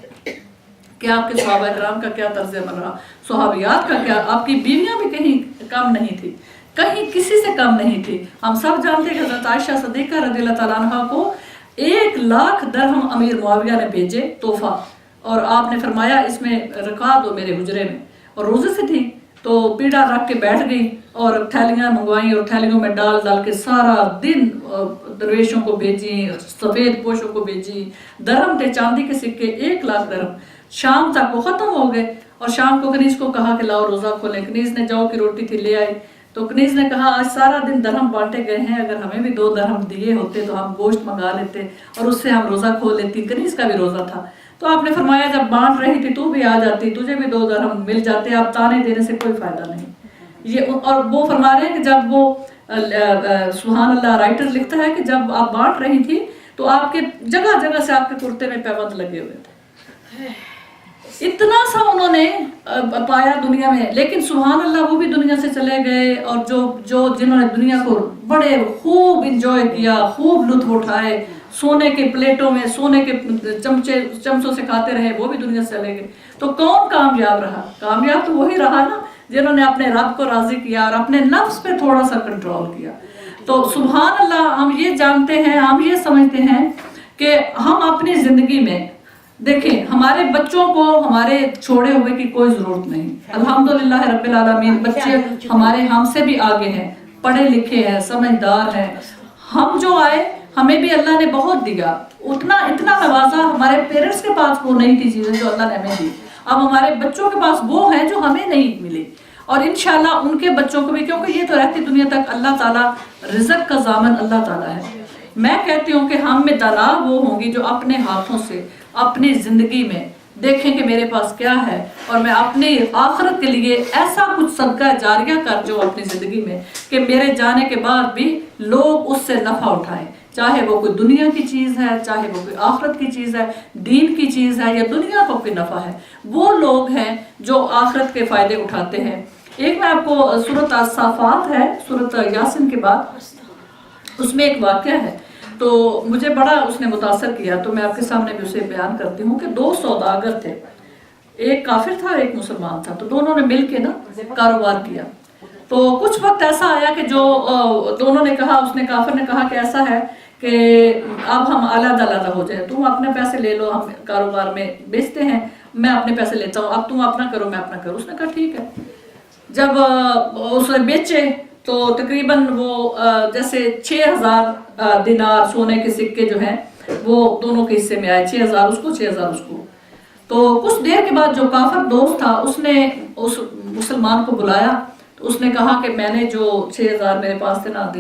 कि आपके सहाबा किराम का क्या तर्ज अमल रहा, सहाबियात का क्या, आपकी बीवियां भी कहीं कम नहीं थी, कहीं किसी से कम नहीं थी। हम सब जानते हैं कि हज़रत आयशा सिद्दीक़ा रज़ियल्लाहु तआला अन्हा को 1 लाख दरहम अमीर मुआविया ने भेजे तोहफा, और आपने फरमाया इसमें रखा दो मेरे हुजरे में, और रोज़े से थी तो पीढ़ा रख के बैठ गई और थैलियाँ मंगवाई और थैलियों में डाल के सारा दिन दरवेशों को भेजी, सफ़ेद पोशों को भेजी, दरहम थे चांदी के सिक्के 1 लाख दरहम। शाम तक वो ख़त्म हो गए और शाम को कनीज़ को कहा कि लाओ रोज़ा खोलें। कनीज़ ने जौ की रोटी थी ले आई, तो कनीज़ ने कहा आज सारा दिन दरहम बांटे गए हैं, अगर हमें भी 2 दरहम दिए होते तो हम गोश्त मंगा लेते और उससे हम रोज़ा खोल लेती। कनीज़ का भी रोज़ा था। तो आपने फरमाया जब बांट रही थी तू भी आ जाती, तुझे भी 2 दरहम मिल जाते, आप ताने देने से कोई फ़ायदा नहीं। ये और वो फरमा रहे हैं कि जब वो सुभान अल्लाह राइटर लिखता है कि जब आप बांट रही थी तो आपके जगह जगह से आपके कुर्ते में पैबंद लगे हुए थे। इतना सा उन्होंने पाया दुनिया में, लेकिन सुभान अल्लाह वो भी दुनिया से चले गए, और जो जिन्होंने दुनिया को बड़े खूब इंजॉय किया, खूब लुत्फ उठाए, सोने के प्लेटों में सोने के चमचों से खाते रहे, वो भी दुनिया से चले गए। तो कौन कामयाब रहा? कामयाब तो वही रहा ना जिन्होंने अपने रब को राजी किया और अपने नफ्स पे थोड़ा सा कंट्रोल किया। तो सुभान अल्लाह, हम ये जानते हैं, हम ये समझते हैं कि हम अपनी जिंदगी में देखें, हमारे बच्चों को हमारे छोड़े हुए की कोई जरूरत नहीं। अल्हम्दुलिल्लाह रब्बिल आलमीन, बच्चे हमारे हमसे भी आगे हैं, पढ़े लिखे हैं, समझदार हैं। हम जो आए हमें भी अल्लाह ने बहुत दिया, उतना इतना नवाजा हमारे पेरेंट्स के पास वो नहीं थी चीजें जो अल्लाह ने हमें दी। अब हमारे बच्चों के पास वो है जो हमें नहीं मिली, और इंशाल्लाह उनके बच्चों को भी, क्योंकि ये तो रहती दुनिया तक अल्लाह ताला रिज़्क़ का ज़ामन अल्लाह ताला है। मैं कहती हूँ कि हम में दाना वो होंगी जो अपने हाथों से अपनी ज़िंदगी में देखें कि मेरे पास क्या है, और मैं अपनी आखिरत के लिए ऐसा कुछ सदका जारिया कर जो अपनी ज़िंदगी में कि मेरे जाने के बाद भी लोग उससे नफ़ा उठाएं, चाहे वो कोई दुनिया की चीज़ है, चाहे वो कोई आखिरत की चीज़ है, दीन की चीज़ है, या दुनिया को कोई नफ़ा है। वो लोग हैं जो आखिरत के फ़ायदे उठाते हैं। एक मैं आपको सूरत अस-साफ़ात है, सूरत यासीन के बाद, उसमें एक वाक़या है तो मुझे बड़ा उसने मुतासर किया, तो मैं आपके सामने भी उसे बयान करती हूँ कि दो सौदागर थे, एक काफिर था और एक मुसलमान था। तो दोनों ने मिल के ना कारोबार किया। तो कुछ वक्त ऐसा आया कि जो दोनों ने कहा, उसने काफिर ने कहा कि ऐसा है कि अब हम अलग-अलग हो जाए, तुम अपने पैसे ले लो, हम कारोबार में बेचते हैं, मैं अपने पैसे लेता हूँ, अब तुम अपना करो मैं अपना करूँ। उसने कहा ठीक है। जब उसने बेचे तो तकरीबन वो जैसे 6000 दिनार सोने के सिक्के जो हैं वो दोनों के हिस्से में आए, 6000 उसको 6000 उसको। तो कुछ देर के बाद जो काफिर दोस्त था उसने उस मुसलमान को बुलाया, तो उसने कहा कि मैंने जो 6000 मेरे पास थे ना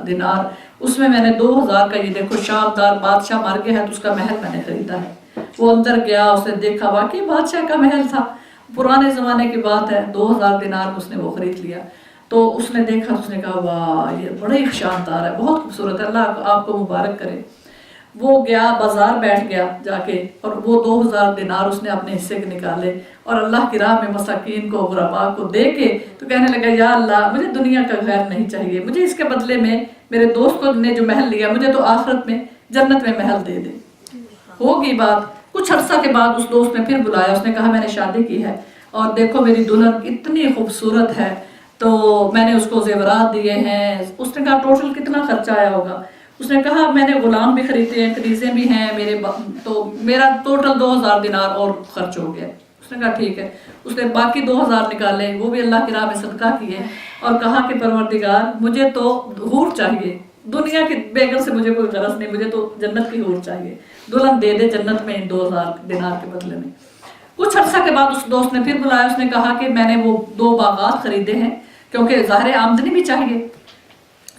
दिनार, उसमें मैंने 2000 का, ये देखो शाहदार बादशाह मर गया है तो उसका महल मैंने खरीदा है। वो अंदर गया, उसने देखा वाकई बादशाह का महल था, पुराने ज़माने की बात है, 2000 दिनार में उसने वो खरीद लिया। तो उसने देखा, उसने कहा वाह ये बड़ा ही शानदार है, बहुत खूबसूरत है, अल्लाह आपको मुबारक करे। वो गया बाजार बैठ गया जाके, और वो 2000 दिनार उसने अपने हिस्से के निकाले और अल्लाह की राह में मसाकीन को, गुरबा को दे के तो कहने लगा या अल्लाह मुझे दुनिया का खैर नहीं चाहिए, मुझे इसके बदले में मेरे दोस्त को ने जो महल लिया मुझे तो आखिरत में जन्नत में महल दे दे। होगी बात, कुछ अर्सा के बाद उस दोस्त ने फिर बुलाया, उसने कहा मैंने शादी की है और देखो मेरी दुल्हन इतनी खूबसूरत है, तो मैंने उसको जेवरात दिए हैं। उसने कहा टोटल कितना खर्चा आया होगा? उसने कहा मैंने गुलाम भी खरीदे हैं, कनीज़ें भी हैं मेरे, तो मेरा टोटल 2000 दिनार और खर्च हो गया। उसने कहा ठीक है। उसने बाकी 2000 निकाले, वो भी अल्लाह की राह में सदका किए और कहा कि परवरदिगार मुझे तो हूर चाहिए, दुनिया की बेगम से मुझे कोई गरज नहीं, मुझे तो जन्नत की हूर चाहिए, दुल्हन दे दे जन्नत में इन 2000 दिनार के बदले में। कुछ अर्सा के बाद उस दोस्त ने फिर बुलाया, उसने कहा कि मैंने वो 2 बागात खरीदे हैं, क्योंकि ज़ाहिर आमदनी भी चाहिए,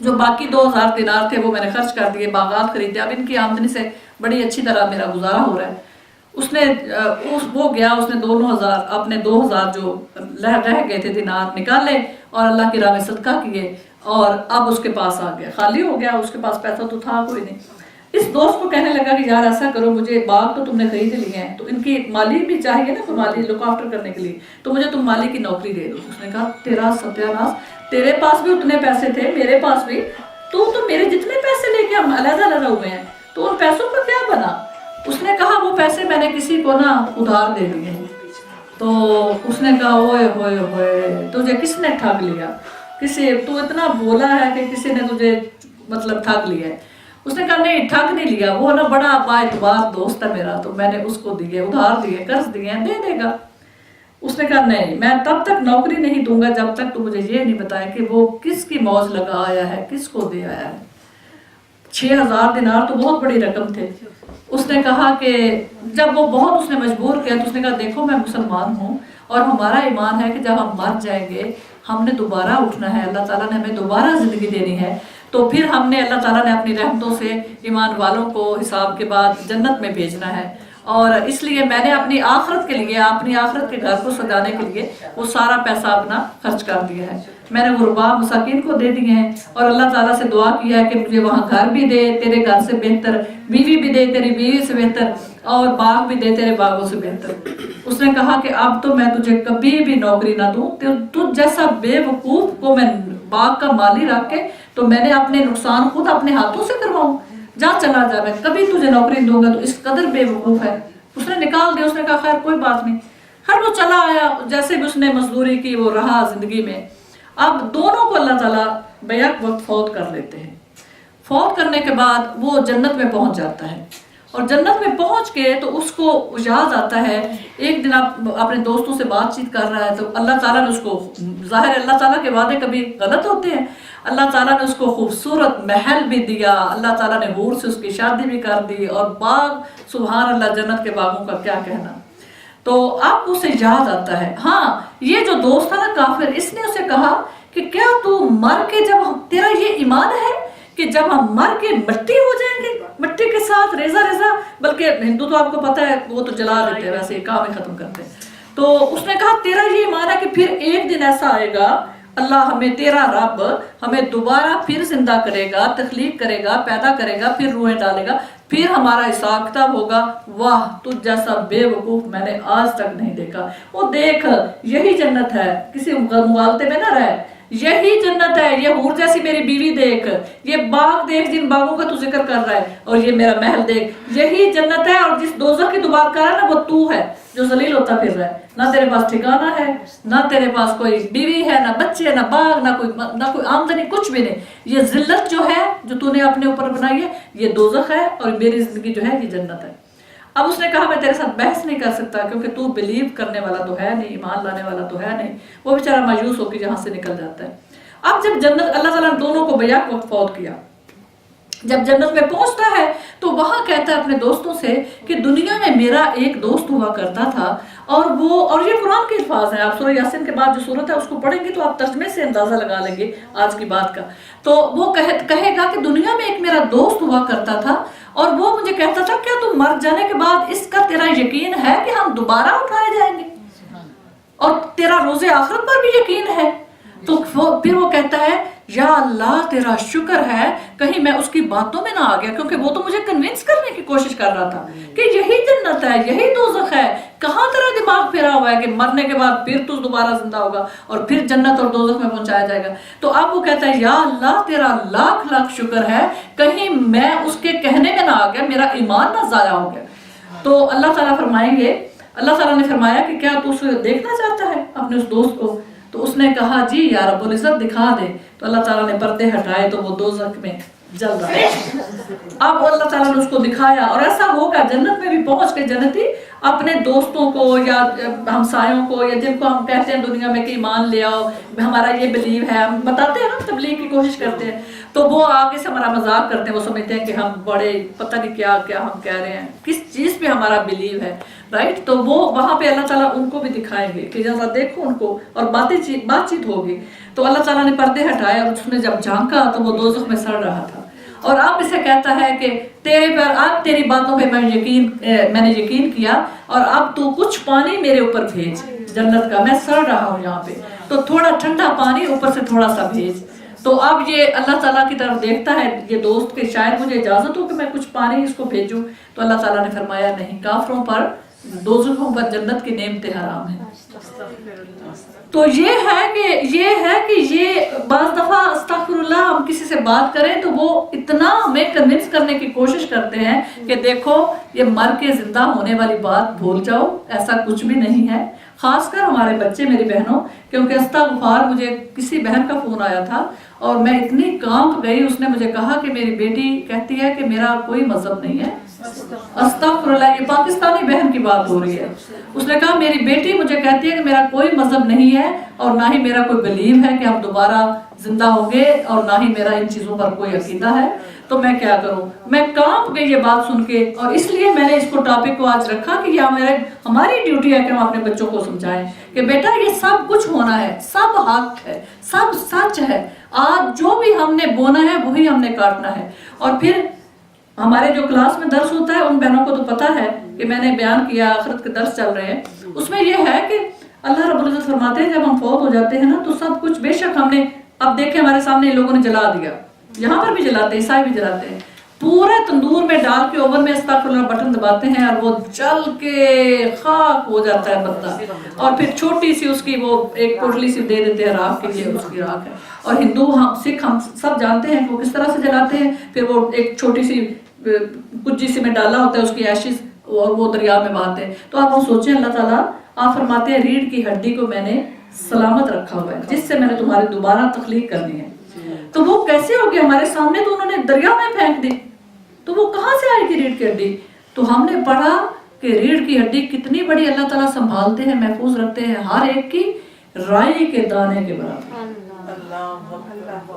जो बाकी 2000 दिनार थे वो मैंने खर्च कर दिए, बागात खरीदे, अब इनकी आमदनी से बड़ी अच्छी तरह मेरा गुजारा हो रहा है। उसने वो गया, उसने 2000 अपने 2000 जो रह गए थे दिनार निकाले और अल्लाह की राह में सदका किए, और अब उसके पास आ गया, खाली हो गया, उसके पास पैसा तो था कोई नहीं। इस दोस्त को कहने लगा कि यार ऐसा करो, मुझे बाग तो तुमने खरीद लिए हैं, तो इनकी माली भी चाहिए ना, तो माली लुक आफ्टर करने के लिए, तो मुझे तुम माली की नौकरी दे दो। उसने कहा तेरा सत्यानाश, तेरे पास भी उतने पैसे थे, मेरे पास भी, तो मेरे जितने पैसे लेके हम अलग-अलग हुए हैं, तो उन पैसों का क्या बना? उसने कहा वो पैसे मैंने किसी को ना उधार दे दिए हैं। तो उसने कहा ओए होए होए, तुझे किसने ठग लिया? किसी, तू इतना बोला है कि किसी ने तुझे मतलब ठग लिया है। उसने कहा नहीं ठग नहीं लिया, वो ना बड़ा बाएतबार दोस्त है मेरा, तो मैंने उसको दिए, उधार दिए, कर्ज दिए, दे देगा। उसने कहा नहीं, मैं तब तक नौकरी नहीं दूंगा जब तक तू मुझे ये नहीं बताए कि वो किसकी मौज लगा आया है, किसको दे आया है। 6000 दिनार तो बहुत बड़ी रकम थे। उसने कहा कि जब वो बहुत उसने मजबूर किया, तो उसने कहा देखो मैं मुसलमान हूँ और हमारा ईमान है कि जब हम मर जाएंगे हमने दोबारा उठना है, अल्लाह ताला ने हमें दोबारा ज़िंदगी देनी है, तो फिर हमने अल्लाह ताला ने अपनी रहमतों से ईमान वालों को हिसाब के बाद जन्नत में भेजना है, और इसलिए मैंने अपनी आखिरत के लिए, अपनी आखिरत के घर को सजाने के लिए वो सारा पैसा अपना खर्च कर दिया है। मैंने गुरबा मसाकिन को दे दिए हैं और अल्लाह ताला से दुआ किया है कि मुझे वहाँ घर भी दे तेरे घर से बेहतर, बीवी भी दे तेरी बीवी से बेहतर, और बाग भी दे तेरे बागों से बेहतर। उसने कहा कि अब तो मैं तुझे कभी भी नौकरी ना दूँ, तुझ जैसा बेवकूफ़ को मैं बाग का माली रख के तो मैंने अपने नुकसान खुद अपने हाथों से करवाऊँ, जा चला जा, मैं कभी तुझे नौकरी दूंगा, तो इस कदर बेवकूफ़ है। उसने निकाल दिया। उसने कहा खैर कोई बात नहीं, ہر وہ چلا آیا، جیسے بھی اس نے مزدوری کی وہ رہا زندگی میں. اب دونوں کو اللہ تعالیٰ بیک وقت فوت کر لیتے ہیں. فوت کرنے کے بعد وہ جنت میں پہنچ جاتا ہے، اور جنت میں پہنچ کے تو اس کو یاد آتا ہے. ایک دن آپ اپنے دوستوں سے بات چیت کر رہا ہے تو اللہ تعالیٰ نے اس کو، ظاہر ہے اللہ تعالیٰ کے وعدے کبھی غلط ہوتے ہیں، اللہ تعالیٰ نے اس کو خوبصورت محل بھی دیا، اللہ تعالیٰ نے حور سے اس کی شادی بھی کر دی، اور باغ، سبحان اللہ، جنت کے باغوں کا کیا کہنا. تو آپ اسے یاد آتا ہے. ہاں یہ جو دوست تھا نا کافر، اس نے اسے کہا کہ کیا تو مر کے، جب تیرا یہ ایمان ہے کہ جب ہم مر کے مٹی ہو جائیں گے، مٹی کے ساتھ ریزہ ریزہ، بلکہ ہندو تو آپ کو پتہ ہے وہ تو جلا دیتے ہیں، ویسے کام ہی ختم کرتے ہیں. تو اس نے کہا تیرا یہ ایمان ہے کہ پھر ایک دن ایسا آئے گا، اللہ ہمیں، تیرا رب ہمیں دوبارہ پھر زندہ کرے گا، تخلیق کرے گا، پیدا کرے گا، پھر روحیں ڈالے گا، پھر ہمارا حساب کتاب ہوگا. واہ، تجھ جیسا بے وقوف میں نے آج تک نہیں دیکھا. وہ دیکھ، یہی جنت ہے، کسی مغالطے میں نہ رہے، یہی جنت ہے. یہ حور جیسی میری بیوی دیکھ، یہ باغ دیکھ جن باغوں کا تو ذکر کر رہا ہے، اور یہ میرا محل دیکھ، یہی جنت ہے. اور جس دوزخ کی تو بات کر رہا ہے نا، وہ تو ہے جو ذلیل ہوتا پھر رہا ہے. نہ تیرے پاس ٹھکانہ ہے، نہ تیرے پاس کوئی بیوی ہے، نہ بچے، نہ باغ، نہ کوئی آمدنی، کچھ بھی نہیں. یہ ذلت جو ہے جو تو نے اپنے اوپر بنائی ہے، یہ دوزخ ہے، اور میری زندگی جو ہے یہ جنت ہے. اب اس نے کہا میں تیرے ساتھ بحث نہیں کر سکتا، کیونکہ تو بلیو کرنے والا تو ہے نہیں، ایمان لانے والا تو ہے نہیں. وہ بیچارہ مایوس ہو کے یہاں سے نکل جاتا ہے. اب جب جنت، اللہ تعالیٰ نے دونوں کو بیک وقت فوت کیا، جب جنت میں پہنچتا ہے تو وہاں کہتا ہے اپنے دوستوں سے کہ دنیا میں میرا ایک دوست ہوا کرتا تھا، اور یہ قرآن کے الفاظ ہیں. آپ سورہ یاسین کے بعد جو سورت ہے اس کو پڑھیں گے تو آپ ترجمے سے اندازہ لگا لیں گے آج کی بات کا. تو وہ کہے گا کہ دنیا میں ایک میرا دوست ہوا کرتا تھا، اور وہ مجھے کہتا تھا کیا تم مر جانے کے بعد اس کا تیرا یقین ہے کہ ہم دوبارہ اٹھائے جائیں گے، اور تیرا روز آخرت پر بھی یقین ہے؟ تو پھر وہ کہتا ہے یا اللہ تیرا شکر ہے کہیں میں اس کی باتوں میں نہ آ گیا، کیونکہ وہ تو مجھے کنونس کرنے کی کوشش کر رہا تھا کہ یہی جنت ہے، یہی دوزخ ہے. کہاں تیرا دماغ پھرا ہوا ہے کہ مرنے کے بعد پھر تو دوبارہ زندہ ہوگا اور پھر جنت اور دوزخ میں پہنچایا جائے گا. تو اب وہ کہتا ہے یا اللہ تیرا لاکھ لاکھ شکر ہے کہیں میں اس کے کہنے میں نہ آ گیا، میرا ایمان نہ ضائع ہو گیا. تو اللہ تعالیٰ فرمائیں گے، اللہ تعالیٰ نے فرمایا کہ کیا تو اسے دیکھنا چاہتا ہے اپنے اس دوست کو؟ تو اس نے کہا جی یا رب العزت دکھا دے. تو اللہ تعالیٰ نے پردے ہٹائے تو وہ دوزخ میں جل رہا ہے. اب اللہ تعالیٰ نے اس کو دکھایا، اور ایسا ہوگا جنت میں بھی پہنچ کے جنتی اپنے دوستوں کو یا ہمسایوں کو یا جن کو ہم کہتے ہیں دنیا میں کہ ایمان لے آؤ، ہمارا یہ بلیو ہے، ہم بتاتے ہیں نا، تبلیغ کی کوشش کرتے ہیں، تو وہ آگے سے ہمارا مذاق کرتے ہیں. وہ سمجھتے ہیں کہ ہم بڑے پتہ نہیں کیا کیا ہم کہہ رہے ہیں، کس چیز پہ ہمارا بلیو ہے، رائٹ. تو وہ وہاں پہ اللہ تعالیٰ ان کو بھی دکھائیں گے کہ ذرا دیکھو ان کو، اور بات چیت ہوگی. تو اللہ تعالیٰ نے پردے ہٹائے، اور اس نے جب جھانکا تو وہ دوزخ میں سڑ رہا تھا. اور اب اسے کہتا ہے کہ تیرے پر، اب تیری باتوں پہ میں نے یقین کیا، اور اب تو کچھ پانی میرے اوپر بھیج جنت کا، میں سڑ رہا ہوں یہاں پہ، تو تھوڑا ٹھنڈا پانی اوپر سے تھوڑا سا بھیج. تو اب یہ اللہ تعالیٰ کی طرف دیکھتا ہے یہ دوست کہ شاید مجھے اجازت ہو کہ میں کچھ پانی اس کو بھیجوں. تو اللہ تعالیٰ نے فرمایا نہیں، کافروں پر، دوزخوں پر جنت کی نعمتیں حرام ہیں. تو یہ ہے کہ یہ بعض دفعہ استغفر اللہ ہم کسی سے بات کریں تو وہ اتنا ہمیں کنونس کرنے کی کوشش کرتے ہیں کہ دیکھو یہ مر کے زندہ ہونے والی بات بھول جاؤ، ایسا کچھ بھی نہیں ہے. خاص کر ہمارے بچے، میری بہنوں، کیونکہ استغفار مجھے کسی بہن کا فون آیا تھا اور میں اتنی کانپ گئی. اس نے مجھے کہا کہ میری بیٹی کہتی ہے کہ میرا کوئی مذہب نہیں ہے. استغفر اللہ، یہ پاکستانی بہن کی بات ہو رہی ہے. اس نے کہا میری بیٹی مجھے کہتی ہے کہ میرا کوئی مذہب نہیں ہے، اور نہ ہی میرا کوئی بلیو ہے کہ ہم دوبارہ زندہ ہوں گے، اور نہ ہی میرا ان چیزوں پر کوئی عقیدہ ہے. تو میں کیا کروں؟ میں کانپ گئی یہ بات سن کے، اور اس لیے میں نے اس کو ٹاپک کو آج رکھا کہ یہ ہماری ڈیوٹی ہے کہ ہم اپنے بچوں کو سمجھائیں کہ بیٹا یہ سب کچھ ہونا ہے، سب حق ہے، سب سچ ہے. آج جو بھی ہم نے بونا ہے وہی ہم نے کاٹنا ہے. اور پھر ہمارے جو کلاس میں درس ہوتا ہے ان بہنوں کو تو پتا ہے کہ میں نے بیان کیا، آخرت کے درس چل رہے ہیں، اس میں یہ ہے کہ اللہ رب العزت فرماتے ہیں جب ہم فوت ہو جاتے ہیں نا تو سب کچھ بے شک ہم نے، اب دیکھیں ہمارے سامنے ان لوگوں نے جلا دیا، یہاں پر بھی جلاتے ہیں، عیسائی بھی جلاتے ہیں، پورے تندور میں ڈال کے اوون میں استغفر اللہ بٹن دباتے ہیں اور وہ جل کے خاک ہو جاتا ہے بندہ. اور پھر چھوٹی سی اس کی وہ ایک پوٹلی سی دے دیتے ہیں راکھ کے لیے، اس کی راکھ ہے. اور ہندو ہم سکھ ہم سب جانتے ہیں کہ وہ کس طرح سے جلاتے ہیں. پھر وہ ایک چھوٹی سی کچی سی میں ڈالا ہوتا ہے اس کی ایشز، اور وہ دریا میں بہاتے ہیں. تو آپ وہ سوچیں اللہ تعالیٰ آپ فرماتے ہیں ریڑھ کی ہڈی کو میں نے سلامت رکھا ہوا ہے جس سے میں نے تمہاری دوبارہ تخلیق کرنی ہے. تو وہ کیسے ہوگی ہمارے سامنے تو انہوں نے دریا میں پھینک دی, تو وہ کہاں سے آئے گی ریڑھ کی ہڈی؟ تو ہم نے پڑھا کہ ریڑھ کی ہڈی کتنی بڑی اللہ تعالیٰ سنبھالتے ہیں, محفوظ رکھتے ہیں, ہر ایک کی رائی کے دانے کے برابر.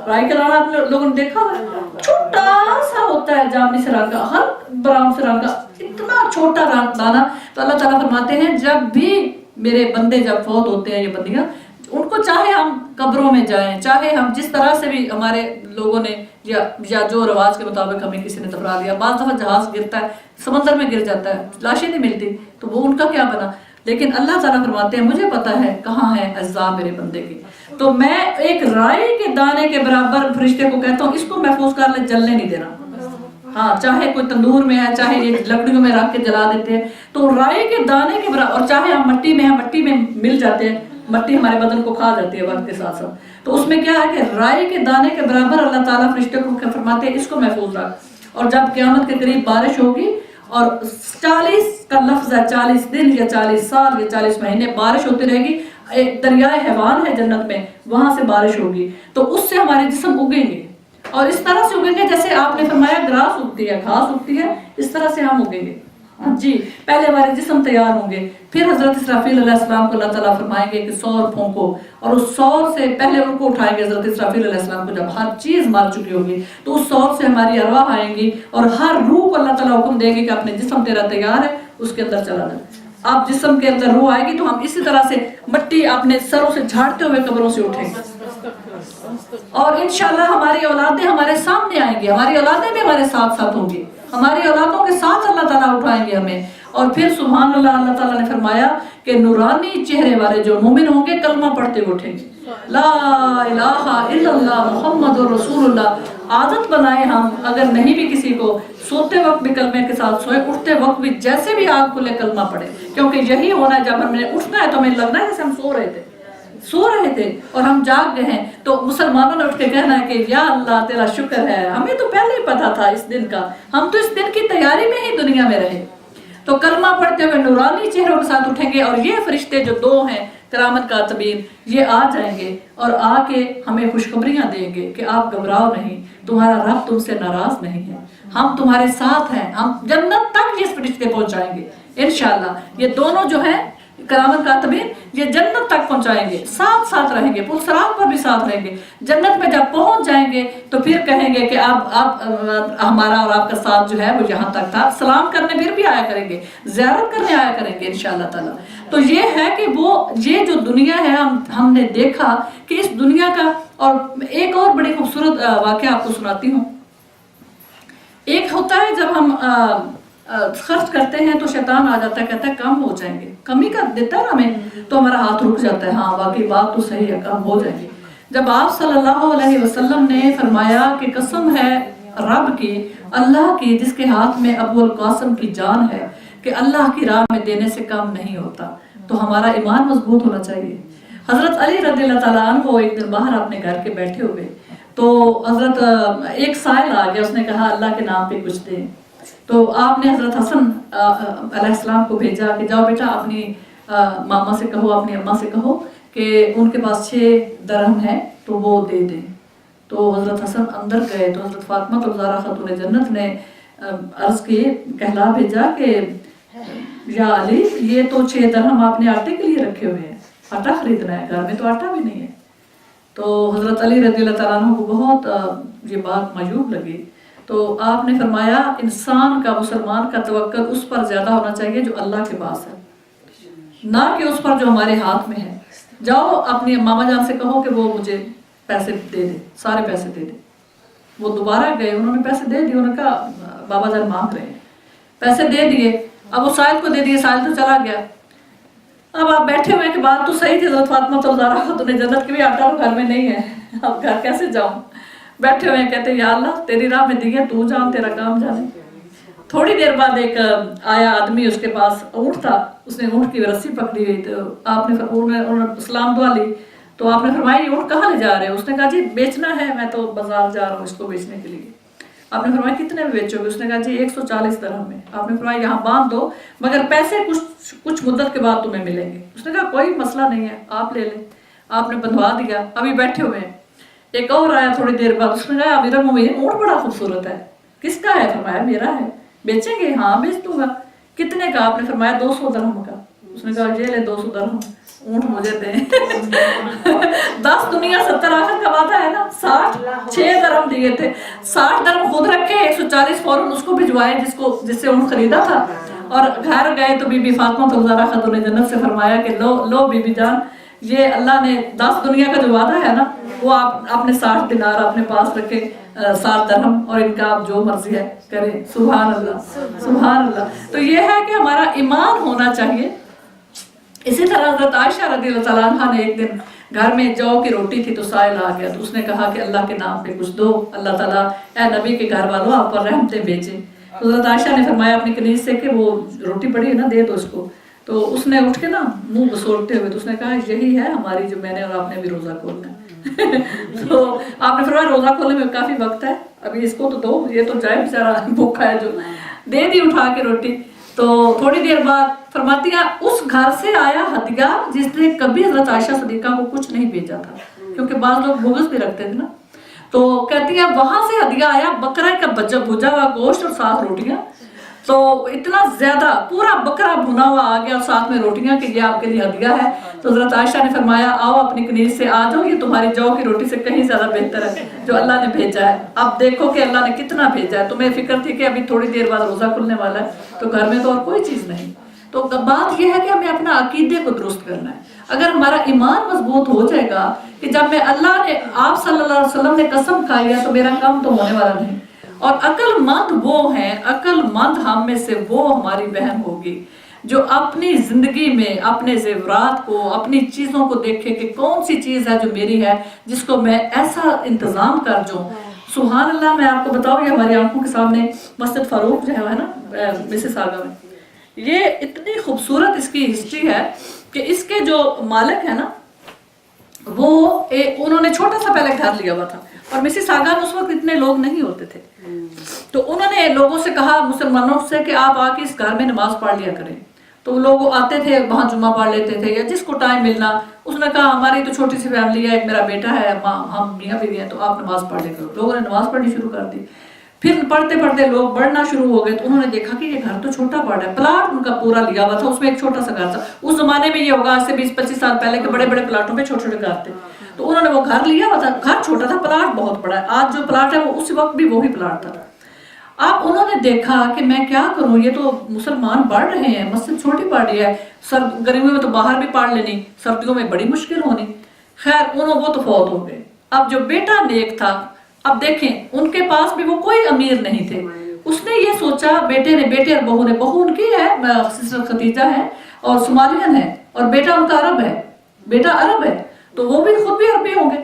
رائی کا دانہ آپ لوگوں نے دیکھا ہے, چھوٹا سا ہوتا ہے جامنی سے رنگ کا, ہر براؤن سے رنگ کا, اتنا چھوٹا دانہ. تو اللہ تعالیٰ فرماتے ہیں جب بھی میرے بندے جب فوت ہوتے ہیں, یہ بندیاں, ان کو چاہے ہم قبروں میں جائیں, چاہے ہم جس طرح سے بھی ہمارے لوگوں نے یا جو رواج کے مطابق ہمیں کسی نے دفنا دیا, بعض دفعہ جہاز گرتا ہے, سمندر میں گر جاتا ہے, لاشیں نہیں ملتی, تو وہ ان کا کیا بنا. لیکن اللہ تعالیٰ فرماتے ہیں مجھے پتا ہے کہاں ہے اجزاء میرے بندے کی, تو میں ایک رائی کے دانے کے برابر فرشتے کو کہتا ہوں اس کو محفوظ کر لے, جلنے نہیں دینا. ہاں, چاہے کوئی تندور میں ہے, چاہے یہ لکڑیوں میں رکھ کے جلا دیتے ہیں, تو رائی کے دانے کے برابر, اور چاہے ہم مٹی میں ہیں, مٹی میں مل جاتے ہیں, مٹی ہمارے بدن کو کھا جاتی ہے وقت کے ساتھ ساتھ, تو اس میں کیا ہے کہ رائی کے دانے کے برابر اللہ تعالیٰ فرشتے کو فرماتے ہیں اس کو محفوظ رکھ. اور جب قیامت کے قریب بارش ہوگی, اور 40 کا لفظ ہے, 40 دن یا 40 سال یا 40 مہینے بارش ہوتی رہے گی. ایک دریائے حیوان ہے جنت میں, وہاں سے بارش ہوگی, تو اس سے ہمارے جسم اگیں گے, اور اس طرح سے اگیں گے جیسے آپ نے فرمایا گراس اگتی ہے, گھاس اگتی ہے, اس طرح سے ہم اگیں گے. جی, پہلے ہمارے جسم تیار ہوں گے, پھر حضرت اسرافیل علیہ السلام کو اللہ تعالیٰ فرمائیں گے کہ سور پھونکو, اور اس سور سے پہلے ان کو اٹھائیں گے حضرت اسرافیل علیہ السلام کو, جب ہر چیز مر چکی ہوگی تو اس سور سے ہماری ارواح آئیں گی, اور ہر روح کو اللہ تعالیٰ حکم دیں گے کہ اپنے جسم تیرا تیار ہے, اس کے اندر چلا جائے. آپ جسم کے اندر روح آئے گی تو ہم اسی طرح سے مٹی اپنے سروں سے جھاڑتے ہوئے قبروں سے اٹھیں گے, اور انشاءاللہ ہماری اولادیں ہمارے سامنے آئیں گی, ہماری اولادیں بھی ہمارے ساتھ ساتھ ہوں گی, ہماری اولادوں کے ساتھ اللہ تعالیٰ اٹھائیں گے ہمیں. اور پھر سبحان اللہ, اللہ تعالیٰ نے فرمایا کہ نورانی چہرے والے جو مومن ہوں گے کلمہ پڑھتے ہوئے اٹھیں گے, لا الہ الا اللہ محمد رسول اللہ. عادت بنائیں ہم, اگر نہیں بھی کسی کو سوتے وقت بھی کلمے کے ساتھ سوئے, اٹھتے وقت بھی جیسے بھی آنکھ کھلے کلمہ پڑھے, کیونکہ یہی ہونا ہے جب ہم نے اٹھنا ہے تو ہمیں لگنا ہے جیسے ہم سو رہے تھے اور ہم جاگ گئے ہیں, تو مسلمانوں نے اٹھ کے کہنا ہے کہ یا اللہ تیرا شکر ہے, ہمیں تو پہلے ہی پتا تھا اس دن کا, ہم تو اس دن کی تیاری میں ہی دنیا میں رہے. تو کلمہ پڑھتے ہوئے نورانی چہروں کے ساتھ اٹھیں گے, اور یہ فرشتے جو 2 ہیں کرامت کاتبین, یہ آ جائیں گے اور آ کے ہمیں خوشخبریاں دیں گے کہ آپ گھبراؤ نہیں, تمہارا رب تم سے ناراض نہیں ہے, ہم تمہارے ساتھ ہیں, ہم جنت تک یہ فرشتے پہنچائیں گے انشاءاللہ. یہ دونوں جو ہیں کرامت کاتبین, یہ جنت تک پہنچائیں گے, ساتھ رہیں گے, پلسرات پر بھی ساتھ رہیں گے. جنت میں جب پہنچ جائیں گے تو پھر کہیں گے کہ اب ہمارا اور آپ کا ساتھ جو ہے وہ یہاں تک تھا. سلام کرنے پھر بھی آیا کریں گے, زیارت کرنے آیا کریں گے انشاءاللہ تعالیٰ. تو یہ ہے کہ وہ یہ جو دنیا ہے, ہم نے دیکھا کہ اس دنیا کا, اور ایک اور بڑی خوبصورت واقعہ آپ کو سناتی ہوں. ایک ہوتا ہے جب ہم خرچ کرتے ہیں تو شیطان آ جاتا ہے, کہتا ہے کم ہو جائیں گے, کمی کا دیتا ہے نا ہمیں, تو ہمارا ہاتھ رک جاتا ہے, ہاں واقعی بات تو صحیح ہے, کم ہو جائیں گے. جب آپ صلی اللہ علیہ وسلم نے فرمایا کہ قسم ہے رب کی, اللہ کی, جس کے ہاتھ میں ابو القاسم کی جان ہے, کہ اللہ کی راہ میں دینے سے کم نہیں ہوتا, تو ہمارا ایمان مضبوط ہونا چاہیے. حضرت علی رضی اللہ تعالیٰ عنہ ایک دن باہر اپنے گھر کے بیٹھے ہوئے, تو حضرت ایک سائل آ گیا, اس نے کہا اللہ کے نام پہ کچھ دیں. تو آپ نے حضرت حسن علیہ السلام کو بھیجا کہ جاؤ بیٹا اپنی ماما سے کہو, اپنی اماں سے کہو کہ ان کے پاس 6 درہم ہے تو وہ دے دیں. تو حضرت حسن اندر گئے تو حضرت فاطمہ الزہرا خاتون جنت نے عرض کی, کہلا بھیجا کہ یا علی, یہ تو 6 درہم آپ نے آٹے کے لیے رکھے ہوئے ہیں, آٹا خریدنا ہے, گھر میں تو آٹا بھی نہیں ہے. تو حضرت علی رضی اللہ تعالیٰ عنہ کو بہت یہ بات معیوب لگی. تو آپ نے فرمایا انسان کا, مسلمان کا توکل اس پر زیادہ ہونا چاہیے جو اللہ کے پاس ہے, نہ کہ اس پر جو ہمارے ہاتھ میں ہے. جاؤ اپنی ماما جان سے کہو کہ وہ مجھے پیسے دے دے, سارے پیسے دے دے. وہ دوبارہ گئے, انہوں نے پیسے دے دیے, انہوں نے کہا بابا جان مانگ رہے ہیں, پیسے دے دیے. اب وہ سائل کو دے دیے, سائل تو چلا گیا. اب آپ بیٹھے ہوئے کہ بات تو صحیح تھی, حضرت فاطمہ الزہرا خاتون جنت کے بھی آٹا گھر میں نہیں ہے, اب گھر کیسے جاؤں. بیٹھے ہوئے کہتے یا اللہ تیری راہ میں دیے, تو جان, تیرا کام جانے. تھوڑی دیر بعد ایک آیا آدمی, اس کے پاس اونٹ تھا, اس نے اونٹ کی رسی پکڑی ہوئی. تو آپ نے سلام دعا لی. تو آپ نے فرمایا یہ اونٹ کہاں لے جا رہے ہو؟ اس نے کہا جی بیچنا ہے, میں تو بازار جا رہا ہوں اس کو بیچنے کے لیے. आपने फरमाया कितने में बेचोगे? उसने कहा जी 140 दिरहम में। आपने फरमाया यहाँ बांध दो, मगर पैसे कुछ मुद्दत के बाद तुम्हें मिलेंगे। उसने कहा कोई मसला नहीं है, आप ले लें। आपने बंधवा दिया, अभी बैठे हुए हैं। एक और आया थोड़ी देर बाद, उसने कहा अमीरुल मोमिनीन ऊँट बड़ा खूबसूरत है, किसका है? फरमाया मेरा है। बेचेंगे? हाँ बेच दूंगा। कितने का? आपने फरमाया 200 दिरहम का। उसने कहा ये ले 200 दिरहम, ऊँट मुझे दें। 10 दुनिया 70 आखिर का वादा है ना। 6 दिरहम दिए थे, 60 दिरहम खुद रखे, 140 फौरन उसको भिजवाए जिससे ऊँट खरीदा था। और घर गए तो बीबी फातिमा ज़हरा खातून जन्नत से फरमाया कि लो बीबी जान, ये अल्लाह ने 10 दुनिया का जो वादा है ना, वो आपने 60 दिनार अपने पास रखे, 60 दिरहम, और इनका आप जो मर्जी है करें। सुभान अल्लाह, सुभान अल्लाह। तो ये है कि हमारा ईमान होना चाहिए। इसी तरह हज़रत आयशा रज़ियल्लाहु तआला अन्हा ने एक दिन घर में जौ की रोटी थी तो साइल आ गया, तो उसने कहा कि अल्लाह के नाम पे कुछ दो, अल्लाह ताला ए नबी के घर वालों आप पर रहमतें भेजें। तो हज़रत आयशा ने फरमाया अपनी कनीज से कि वो रोटी पड़ी है ना, दे दो उसको। तो उसने उठ के ना मुंह बसोड़ते हुए तो उसने कहा यही है हमारी, जो मैंने और आपने भी रोज़ा खोलना है। तो आपने फरमाया रोज़ा खोलने में काफ़ी वक्त है, अभी इसको तो दो, ये तो जाए बेचारा भूखा है। जो दे दी उठा के रोटी। तो थोड़ी देर बाद फरमाती है उस घर से आया हदिया जिसने कभी हज़रत आयशा सिद्दीक़ा को कुछ नहीं भेजा था, क्योंकि बाज़ लोग बुग़्ज़ भी रखते थे ना। तो कहती है वहां से हदिया आया, बकरा का भुजा हुआ गोश्त और 7 रोटियां। तो इतना ज्यादा पूरा बकरा भुना हुआ आ गया और साथ में रोटियां कि ये आपके लिए हदिया है। तो हज़रत आयशा ने फरमाया आओ अपनी कनीज से आ जाओ, ये तुम्हारी जौ की रोटी से कहीं ज्यादा बेहतर है जो अल्लाह ने भेजा है। अब देखो कि अल्लाह ने कितना भेजा है। तुम्हें फिक्र थी कि अभी थोड़ी देर बाद रोजा खुलने वाला है, तो घर में तो और कोई चीज नहीं। तो बात यह है कि हमें अपना अकीदे को दुरुस्त करना है। अगर हमारा ईमान मजबूत हो जाएगा कि जब मैं अल्लाह ने आप सल्लल्लाहु अलैहि वसल्लम ने कसम खाई है तो मेरा काम तो होने वाला नहीं। और अक्लमंद वो हैं, अक्लमंद हम में से वो हमारी बहन होगी जो अपनी जिंदगी में अपने जेवरात को, अपनी चीजों को देखे कि कौन सी चीज है जो मेरी है, जिसको मैं ऐसा इंतजाम कर दूं। सुभान अल्लाह। मैं आपको बताऊं, ये हमारी आंखों के सामने मस्जिद फारूक जो है ना मिसिसागा में, ये इतनी खूबसूरत इसकी हिस्ट्री है कि इसके जो मालिक है ना वो उन्होंने छोटा सा पहले घर लिया हुआ था और मिसिसागा में उस वक्त इतने लोग नहीं होते थे। तो उन्होंने लोगों से कहा, मुसलमानों से, कि आप आके इस घर में नमाज पढ़ लिया करें। तो लोग आते थे वहाँ जुम्मा पढ़ लेते थे या जिसको टाइम मिलना। उसने कहा हमारी तो छोटी सी फैमिली है, एक मेरा बेटा है, हम मियाँ बीवी हैं, तो आप नमाज पढ़ लिया करो। लोगों ने नमाज पढ़नी शुरू कर दी। फिर पढ़ते पढ़ते लोग बढ़ना शुरू हो गए तो उन्होंने देखा कि ये घर तो छोटा पड़ रहा है। प्लाट उनका पूरा लिया हुआ था, उसमें एक छोटा सा घर था। उस जमाने में ये होगा आज से 20-25 साल पहले के बड़े बड़े प्लाटों पे छोटे छोटे घर थे। तो उन्होंने वो घर लिया हुआ था। घर छोटा था, प्लाट बहुत बड़ा है। आज जो प्लाट है वो उस वक्त भी वही प्लाट था। अब उन्होंने देखा कि मैं क्या करूं, ये तो मुसलमान बढ़ रहे हैं, मस्जिद छोटी पड़ रही है, गर्मियों में तो बाहर भी पढ़ लेनी, सर्दियों में बड़ी मुश्किल होनी। खैर वो तो फौत हो गए। अब जो बेटा नेक था, अब देखें उनके पास भी वो कोई अमीर नहीं थे। उसने ये सोचा, बेटे और बहू ने, बहू उनकी है सिस्टर खतीजा है और सोमालियन है, और बेटा उनका अरब है, बेटा अरब है, तो वो भी खुद भी अरबी होंगे।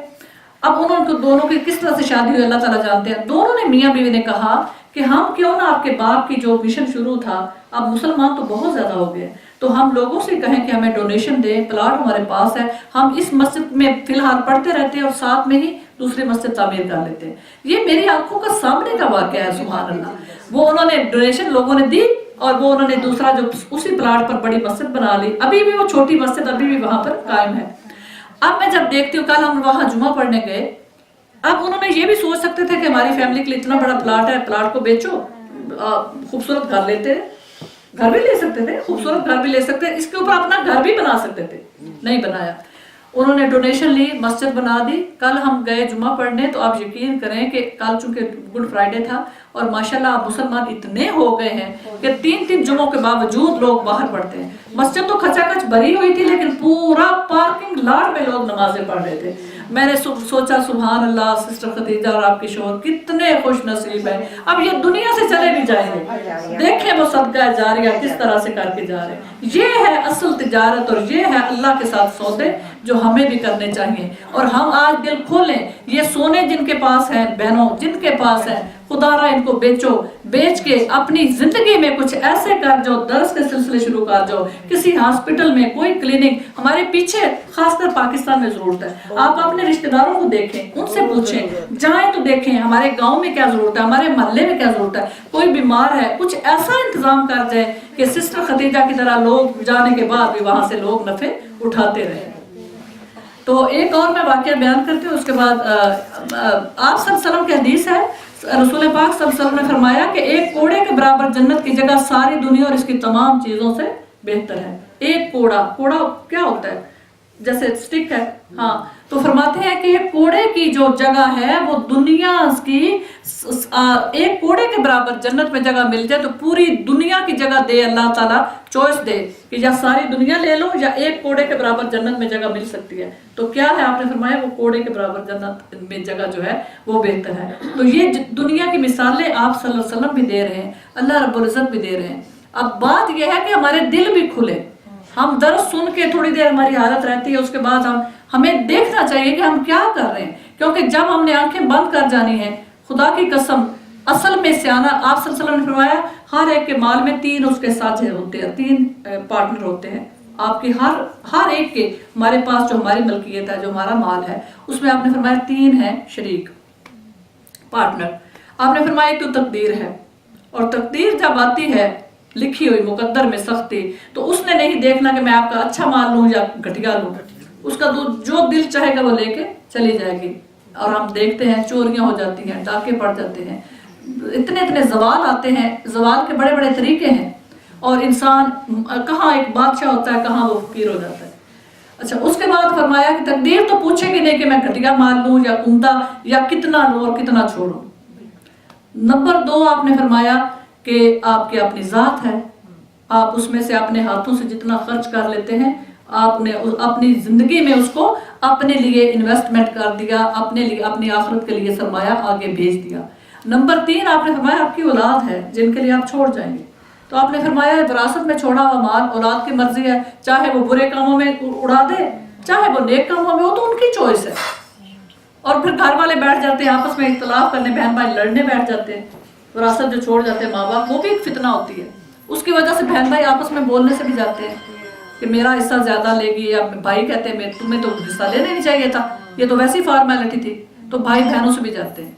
अब उन्होंने दोनों की किस तरह से शादी हुई अल्लाह ताला जानते हैं। दोनों ने, मियाँ बीवी ने कहा कि हम क्यों ना आपके बाप की जो मिशन शुरू था, अब मुसलमान तो बहुत ज्यादा हो गए, तो हम लोगों से कहें कि हमें डोनेशन दें, प्लाट हमारे पास है, हम इस मस्जिद में फिलहाल पढ़ते रहते हैं और साथ में ही दूसरी मस्जिद तामीर कर लेते हैं। ये मेरी आंखों का सामने का वाकया है। सुभान अल्लाह। वो उन्होंने डोनेशन लोगों ने दी और वो उन्होंने दूसरा जो उसी प्लाट पर बड़ी मस्जिद बना ली। अभी भी वो छोटी मस्जिद अभी भी वहां पर कायम है। अब मैं जब देखती हूँ, कल हम वहां जुमा पढ़ने गए, अब उन्होंने ये भी सोच सकते थे कि हमारी फैमिली के लिए इतना बड़ा प्लाट है, प्लाट को बेचो, खूबसूरत घर लेते, घर भी ले सकते थे, खूबसूरत घर भी ले सकते, इसके ऊपर अपना घर भी बना सकते थे, नहीं बनाया। उन्होंने डोनेशन ली, मस्जिद बना दी। कल हम गए जुमा पढ़ने, तो आप यकीन करें कि कल चूंकि गुड फ्राइडे था और माशाल्लाह मुसलमान इतने हो गए हैं कि 3-3 जुमों के बावजूद लोग बाहर पढ़ते हैं। मस्जिद तो खचाखच भरी हुई थी, लेकिन पूरा पार्किंग लॉट में लोग नमाजें पढ़ रहे थे। मैंने सोचा सुभान अल्लाह, सिस्टर खदीजा और आपके शोहर कितने खुश नसीब है। अब ये दुनिया से चले भी जाएंगे, देखें वो सदका जारिया किस तरह से करके जा रहे हैं। ये है असल तिजारत और ये है अल्लाह के साथ सौदे जो हमें भी करने चाहिए। और हम आज दिल खोलें, ये सोने जिनके पास है, बहनों जिनके पास है, खुदारा इनको बेचो, बेच के अपनी जिंदगी में कुछ ऐसे कर जो दर्स के सिलसिले शुरू कर जाओ, किसी हॉस्पिटल में कोई क्लिनिक। हमारे पीछे खासकर पाकिस्तान में जरूरत है। आप अपने रिश्तेदारों को देखें, उनसे पूछें, जाएं तो देखें हमारे गांव में क्या जरूरत है, हमारे मोहल्ले में क्या जरूरत है। कोई बीमार है, कुछ ऐसा इंतजाम कर जाए कि सिस्टर खदीजा की तरह लोग जाने के बाद भी वहां से लोग नफे उठाते रहे। तो एक और मैं वाकया बयान करती हूँ, उसके बाद आप सल्लल्लाहु अलैहि वसल्लम की हदीस है, रसूल पाक सल्लल्लाहु अलैहि वसल्लम ने फरमाया कि एक कोड़े के बराबर जन्नत की जगह सारी दुनिया और इसकी तमाम चीजों से बेहतर है। एक कोड़ा, कोड़ा क्या होता है, जैसे स्टिक है, हाँ, तो फरमाते हैं कि एक कोड़े की जो जगह है वो दुनिया की एक कोड़े के बराबर जन्नत में जगह मिल जाए तो पूरी दुनिया की जगह दे, अल्लाह ताला चॉइस दे कि या सारी दुनिया ले लो या एक कोड़े के बराबर जन्नत में जगह मिल सकती है। तो क्या है, आपने फरमाया वो कोड़े के बराबर जन्नत में जगह जो है वो बेहतर है। तो ये दुनिया की मिसालें आप सल्लल्लाहु अलैहि वसल्लम भी दे रहे हैं, अल्लाह रब्बुल इज्जत भी दे रहे हैं। अब बात यह है कि हमारे दिल भी खुले। हम दर्स सुन के थोड़ी देर हमारी हालत रहती है, उसके बाद हमें देखना चाहिए कि हम क्या कर रहे हैं, क्योंकि जब हमने आंखें बंद कर जानी है, खुदा की कसम असल में सियाना, आप सल्लल्लाहु अलैहि वसल्लम ने फरमाया हर एक के माल में 3 उसके साझे होते हैं, 3 पार्टनर होते हैं आपके, हर एक के, हमारे पास जो हमारी मलकियत है, जो हमारा माल है, उसमें आपने फरमाया 3 है शरीक पार्टनर। आपने फरमाया कि तकदीर है, और तकदीर जब आती है लिखी हुई मुकद्दर में सख्ती, तो उसने नहीं देखना कि मैं आपका अच्छा माल लूं या घटिया लूं, उसका जो दिल चाहेगा वो लेके चली जाएगी। और हम देखते हैं चोरियां हो जाती हैं, डाके पड़ जाते हैं, इतने जवाल आते हैं, जवाल के बड़े बड़े तरीके हैं, और इंसान कहाँ एक बादशाह होता है, कहाँ वो फकीर हो जाता है। अच्छा, उसके बाद फरमाया कि तकदीर तो पूछेगी नहीं कि मैं घटिया माल लूं या उम्दा, या कितना लूं और कितना छोड़ूं। नंबर 2 आपने फरमाया कि आपकी अपनी जात है, आप उसमें से अपने हाथों से जितना खर्च कर लेते हैं, आपने अपनी जिंदगी में उसको अपने लिए इन्वेस्टमेंट कर दिया, अपने लिए, अपनी आखिरत के लिए सरमाया आगे भेज दिया। नंबर 3 आपने फरमाया आपकी औलाद है जिनके लिए आप छोड़ जाएंगे। तो आपने फरमाया विरासत में छोड़ा हुआ माल औलाद की मर्जी है, चाहे वो बुरे कामों में उड़ा दे, चाहे वो नेक कामों में हो, तो उनकी चॉइस है। और फिर घर वाले बैठ जाते हैं आपस में इख्तलाफ करने, बहन भाई लड़ने बैठ जाते हैं। विरासत जो छोड़ जाते हैं माँ बाप, वो भी एक फितना होती है, उसकी वजह से बहन भाई आपस में बोलने से भी जाते हैं कि मेरा हिस्सा ज्यादा लेगी, या भाई कहते हैं तुम्हें तो हिस्सा लेना नहीं चाहिए था, ये तो वैसी फॉर्मेलिटी थी, तो भाई बहनों से भी जाते हैं।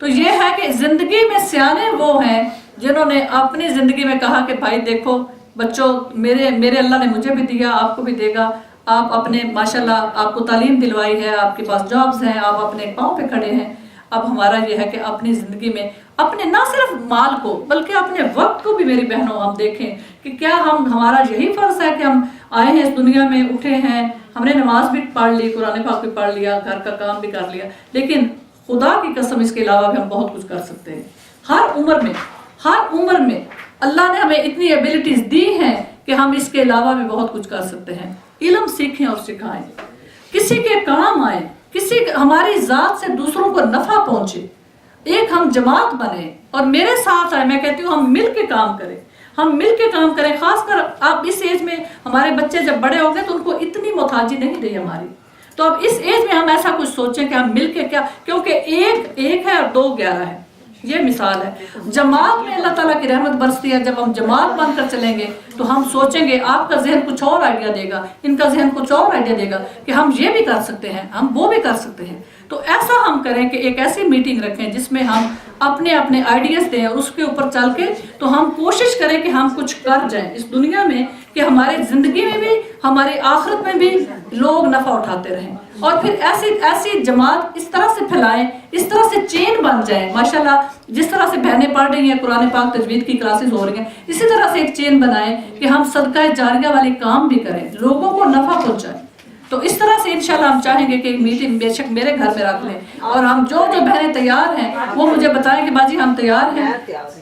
तो ये है कि जिंदगी में सियाने वो हैं जिन्होंने अपनी जिंदगी में कहा कि भाई देखो बच्चों, मेरे अल्लाह ने मुझे भी दिया, आपको भी देगा, आप अपने माशाल्लाह आपको तालीम दिलवाई है, आपके पास जॉब्स हैं, आप अपने पाँव पे खड़े हैं। अब हमारा ये है कि अपनी ज़िंदगी में अपने ना सिर्फ माल को बल्कि अपने वक्त को भी, मेरी बहनों, हम देखें कि क्या हमारा यही फ़र्ज़ है कि हम आए हैं इस दुनिया में, उठे हैं, हमने नमाज भी पढ़ ली, कुरान पाक भी पढ़ लिया, घर का काम भी कर लिया, लेकिन खुदा की कसम इसके अलावा भी हम बहुत कुछ कर सकते हैं। हर उम्र में अल्लाह ने हमें इतनी एबिलिटीज़ दी हैं कि हम इसके अलावा भी बहुत कुछ कर सकते हैं। इल्म सीखें और सिखाएं, किसी के काम आए, हमारी जात से दूसरों को नफा पहुंचे, एक हम जमात बने और मेरे साथ आए। मैं कहती हूँ हम मिल के काम करें, खासकर आप इस एज में, हमारे बच्चे जब बड़े हो गए तो उनको इतनी मोहताजी नहीं रही हमारी, तो अब इस एज में हम ऐसा कुछ सोचें कि हम मिल के क्या, क्योंकि एक है और 2 11 है, ये मिसाल है। जमात में अल्लाह ताला की रहमत बरसती है। जब हम जमात बनकर चलेंगे तो हम सोचेंगे, आपका जहन कुछ और आइडिया देगा, इनका जहन कुछ और आइडिया देगा कि हम ये भी कर सकते हैं, हम वो भी कर सकते हैं। तो ऐसा हम करें कि एक ऐसी मीटिंग रखें जिसमें हम अपने अपने आइडियाज दें और उसके ऊपर चल के तो हम कोशिश करें कि हम कुछ कर जाएं इस दुनिया में, कि हमारे जिंदगी में भी, हमारी आखिरत में भी लोग नफा उठाते रहें, और फिर ऐसी जमात इस तरह से फैलाएं, इस तरह से चेन बन जाए। माशाल्लाह जिस तरह से बहनें पढ़ रही हैं, कुरान पाक तजवीद की क्लासेस हो रही हैं, इसी तरह से एक चेन बनाएं कि हम सदका जारिया वाले काम भी करें, लोगों को नफा पहुंचाएं। तो इस तरह से इंशाल्लाह हम चाहेंगे कि एक मीटिंग बेशक मेरे घर में रख लें, और हम जो बहनें तैयार हैं वो मुझे बताएं कि बाजी हम तैयार हैं।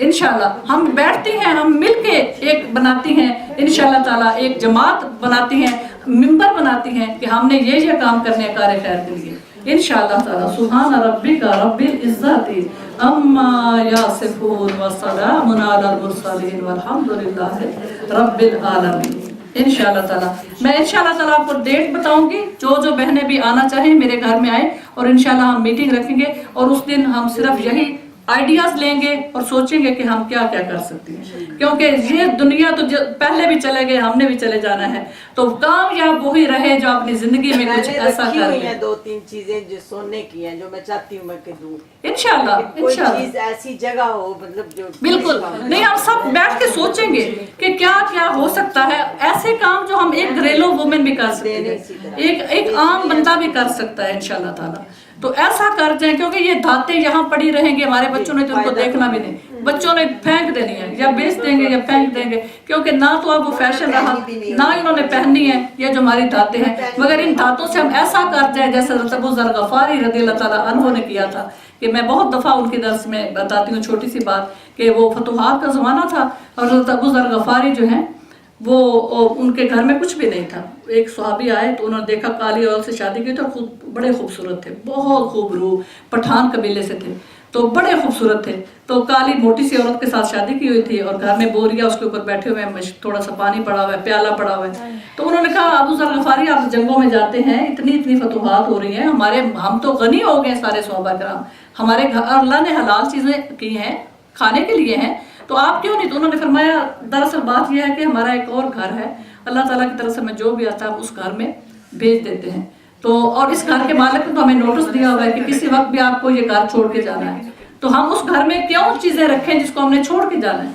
इंशाल्लाह हम बैठती हैं, हम मिलके एक बनाती हैं, इंशाल्लाह ताला एक जमात बनाती हैं, मिंबर बनाती हैं कि हमने ये काम करने का कार्य खैर के लिए इंशाल्लाह ताला। सुभान रब्बिका रब्बिल इज्जति अम्मा यासिफून व सलामुन अलल मुरसलीन वल्हम्दुलिल्लाहि रब्बिल आलमीन। इंशाअल्लाह ताला। मैं इंशाअल्लाह ताला आपको डेट बताऊंगी, जो बहनें भी आना चाहें मेरे घर में आए, और इंशाअल्लाह हम मीटिंग रखेंगे और उस दिन हम सिर्फ यही आइडियाज लेंगे और सोचेंगे कि हम क्या क्या कर सकते हैं, क्योंकि ये दुनिया तो पहले भी चले गए, हमने भी चले जाना है, तो कामयाब वही रहे जो अपनी जिंदगी में कुछ ऐसा कर ले। 2-3 चीजें जो सोने की हैं, जो मैं चाहती हूँ मैं दूं इंशाल्लाह। कोई चीज ऐसी जगह हो, मतलब जो बिल्कुल नहीं, हम सब बैठ के सोचेंगे कि क्या क्या हो सकता है, ऐसे काम जो हम एक घरेलू वुमेन भी कर सकते हैं, एक आम बंदा भी कर सकता है इंशाल्लाह ताला। तो ऐसा कर जाए, क्योंकि ये धाते यहाँ पड़ी रहेंगे, हमारे बच्चों ने तो उनको देखना भी नहीं, बच्चों ने फेंक देनी है, या बेच देंगे या फेंक देंगे, क्योंकि ना तो अब वो फैशन रहा, ना इन्होंने पहननी है ये जो हमारी धाते हैं। मगर इन धातों से हम ऐसा कर जाए जैसे हज़रत अबू ज़र गफ़ारी रज़ियल्लाहु ताला अन्हु ने किया था, कि मैं बहुत दफ़ा उनके दर्स में बताती हूँ छोटी सी बात, कि वो फतुहात का ज़माना था और हज़रत अबू ज़र गफ़ारी जो हैं वो उनके घर में कुछ भी नहीं था। एक सहाबी आए तो उन्होंने देखा, काली औरत से शादी की, तो खुद बड़े खूबसूरत थे, बहुत खूबरू, पठान कबीले से थे, तो बड़े खूबसूरत थे। तो काली मोटी सी औरत के साथ शादी की हुई थी और घर में बोरिया उसके ऊपर बैठे हुए हैं, थोड़ा सा पानी पड़ा हुआ है, प्याला पड़ा हुआ है। तो उन्होंने कहा, अबू ज़र गफ़ारी आप जंगों में जाते हैं, इतनी फतुहात हो रही हैं, हम तो गनी हो गए सारे सहाबा किराम, हमारे घर अल्लाह ने हलाल चीज़ें की हैं, खाने के लिए हैं, तो आप क्यों नहीं? तो उन्होंने फरमाया, दरअसल बात यह है कि हमारा एक और घर है, अल्लाह ताला की तरफ से हमें जो भी आता है उस घर में भेज देते हैं, तो और इस घर के मालिक ने तो हमें नोटिस दिया हुआ है कि किसी वक्त भी आपको ये घर छोड़ के जाना है, तो हम उस घर में क्यों चीजें रखें जिसको हमने छोड़ के जाना है?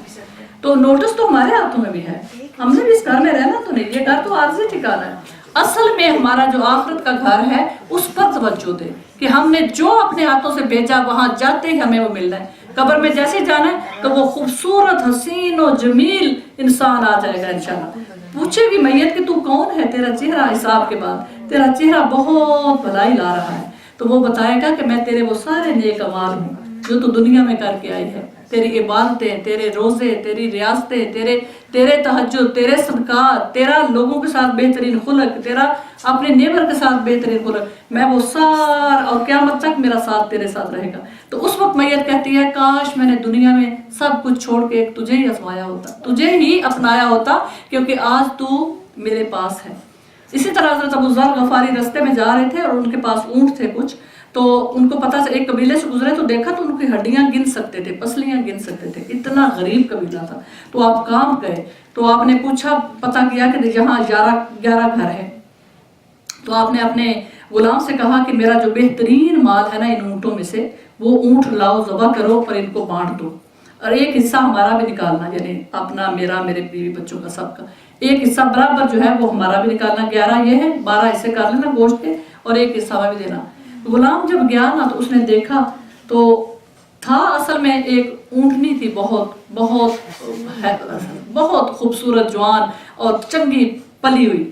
तो नोटिस तो हमारे हाथों में भी है, हमने भी इस घर में रहना तो नहीं, ये घर तो आर्जी ठिकाना है। असल में हमारा जो आखिरत का घर है उस पर तवज्जो दे, कि हमने जो अपने हाथों से भेजा वहां जाते ही हमें वो मिलना है। कब्र में जैसे जाना है तो वो खूबसूरत हसीन और जमील इंसान आ जाएगा इंशाल्लाह। पूछेगी मैयत कि तू कौन है, तेरा चेहरा हिसाब के बाद, तेरा चेहरा बहुत भलाई ला रहा है, तो वो बताएगा कि मैं तेरे वो सारे नेक अमाल हूँ जो तू दुनिया में करके आई है, तेरी इबादतें, तेरे रोजे, तेरी रियासतें, तेरे तहज्जुद, तेरे सदकात, तेरा लोगों के साथ बेहतरीन खुलक, तेरा अपने नेबर के साथ बेहतरीन खुलक, मैं वो सार और क़यामत तक मेरा साथ तेरे साथ रहेगा। तो उस वक्त मैयत कहती है, काश मैंने दुनिया में सब कुछ छोड़ के तुझे ही आजमाया होता, तुझे ही अपनाया होता, क्योंकि आज तू मेरे पास है। इसी तरह हज़रत अबू ज़र गफ़ारी रास्ते में जा रहे थे और उनके पास ऊँट थे कुछ, तो उनको पता चला, एक कबीले से गुजरे तो देखा तो उनकी हड्डियां गिन सकते थे, पसलियां गिन सकते थे, इतना गरीब कबीला था। तो आप काम गए तो आपने पूछा, पता किया कि यहाँ 11 घर है, तो आपने अपने गुलाम से कहा कि मेरा जो बेहतरीन माल है ना इन ऊँटों में से, वो ऊँट लाओ, ज़बह करो, पर इनको बांट दो, और एक हिस्सा हमारा भी निकालना, यानी अपना, मेरा, मेरे बीवी बच्चों का, सबका एक हिस्सा बराबर जो है वो हमारा भी निकालना। 11 ये है, 12 हिस्से कर लेना गोश्त के, और एक हिस्सा हमें भी देना। गुलाम जब गया ना तो उसने देखा तो था असल में एक ऊँटनी थी, बहुत खूबसूरत, जवान और चंगी पली हुई।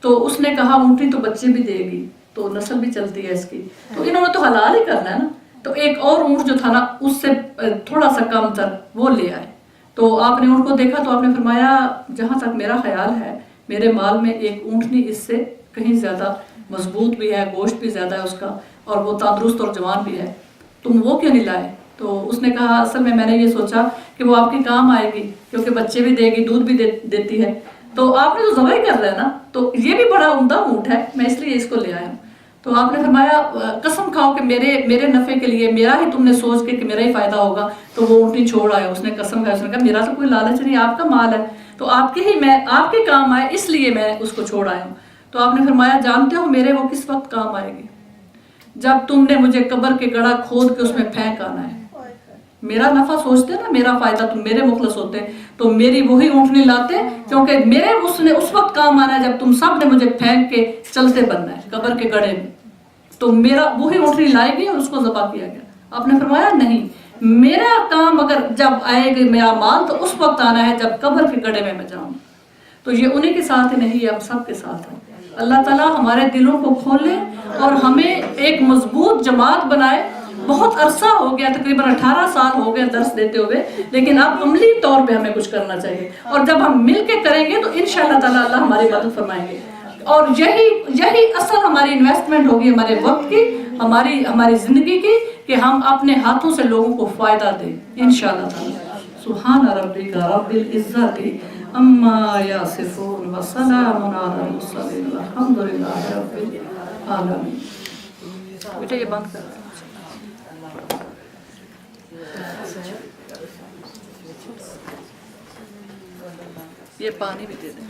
तो उसने कहा ऊँटनी तो बच्चे भी देगी, तो नस्ल भी चलती है इसकी, तो इन्होंने तो हलाल ही करना है ना। तो एक और ऊँट जो था ना उससे थोड़ा सा कम तर वो ले आए। तो आपने ऊँट को देखा तो आपने फरमाया, जहाँ तक मेरा ख्याल है मेरे माल में एक ऊँटनी इससे कहीं ज़्यादा मजबूत भी है, गोश्त भी ज़्यादा है उसका, और वो तंदुरुस्त और जवान भी है, तुम वो क्यों नहीं लाए? तो उसने कहा, असल में मैंने ये सोचा कि वो आपके काम आएगी, क्योंकि बच्चे भी देगी, दूध भी देती है, तो आपने तो ज़बह ही कर रहा है ना, तो ये भी बड़ा उम्दा ऊँट है, मैं इसलिए इसको ले आया हूँ। तो आपने फरमाया, कसम खाओ कि मेरे नफ़े के लिए, मेरा ही तुमने सोच के कि मेरा ही फ़ायदा होगा, तो वो ऊँटनी छोड़ आया। उसने कसम खाई, उसने कहा मेरा तो कोई लालच नहीं, आपका माल है, तो आपके काम आए इसलिए मैं उसको छोड़ आया हूँ। तो आपने फरमाया, जानते हो मेरे वो किस वक्त काम आएगी? जब तुमने मुझे कब्र के गड़ा खोद के उसमें फेंक आना है। मेरा नफा सोचते ना, मेरा फायदा, तुम मेरे मुखलस होते तो मेरी वही ऊँटनी लाते, क्योंकि मेरे उसने उस वक्त काम आना है जब तुम सब ने मुझे फेंक के चलते बनना है कब्र के गड़े में, तो मेरा वही ऊँटनी लाई गई और उसको ज़बह किया गया। आपने फरमाया नहीं, मेरा काम अगर जब आएगा मेरा माल तो उस वक्त आना है जब कब्र के गड़े में मैं जाऊँ। तो ये उन्हीं के साथ ही नहीं, ये हम सब के साथ है। अल्लाह ताला हमारे दिलों को खोले और हमें एक मजबूत जमात बनाए। बहुत अरसा हो गया, तकरीबन 18 साल हो गए दर्स देते हुए, लेकिन अब अमली तौर पे हमें कुछ करना चाहिए, और जब हम मिल के करेंगे तो इंशाअल्लाह ताला अल्लाह हमारी मदद फरमाएंगे। और यही असल हमारी इन्वेस्टमेंट होगी, हमारे वक्त की, हमारी ज़िंदगी की, कि हम अपने हाथों से लोगों को फ़ायदा दें इंशाअल्लाह ताला। सुभान रब्बिका रब्बिल इज्जति अम्मा यासिफून व सलामुन अलल मुरसलीन वल्हम्दुलिल्लाहि रब्बिल आलमीन। बेटा ये बंद कर, ये पानी भी दे दें।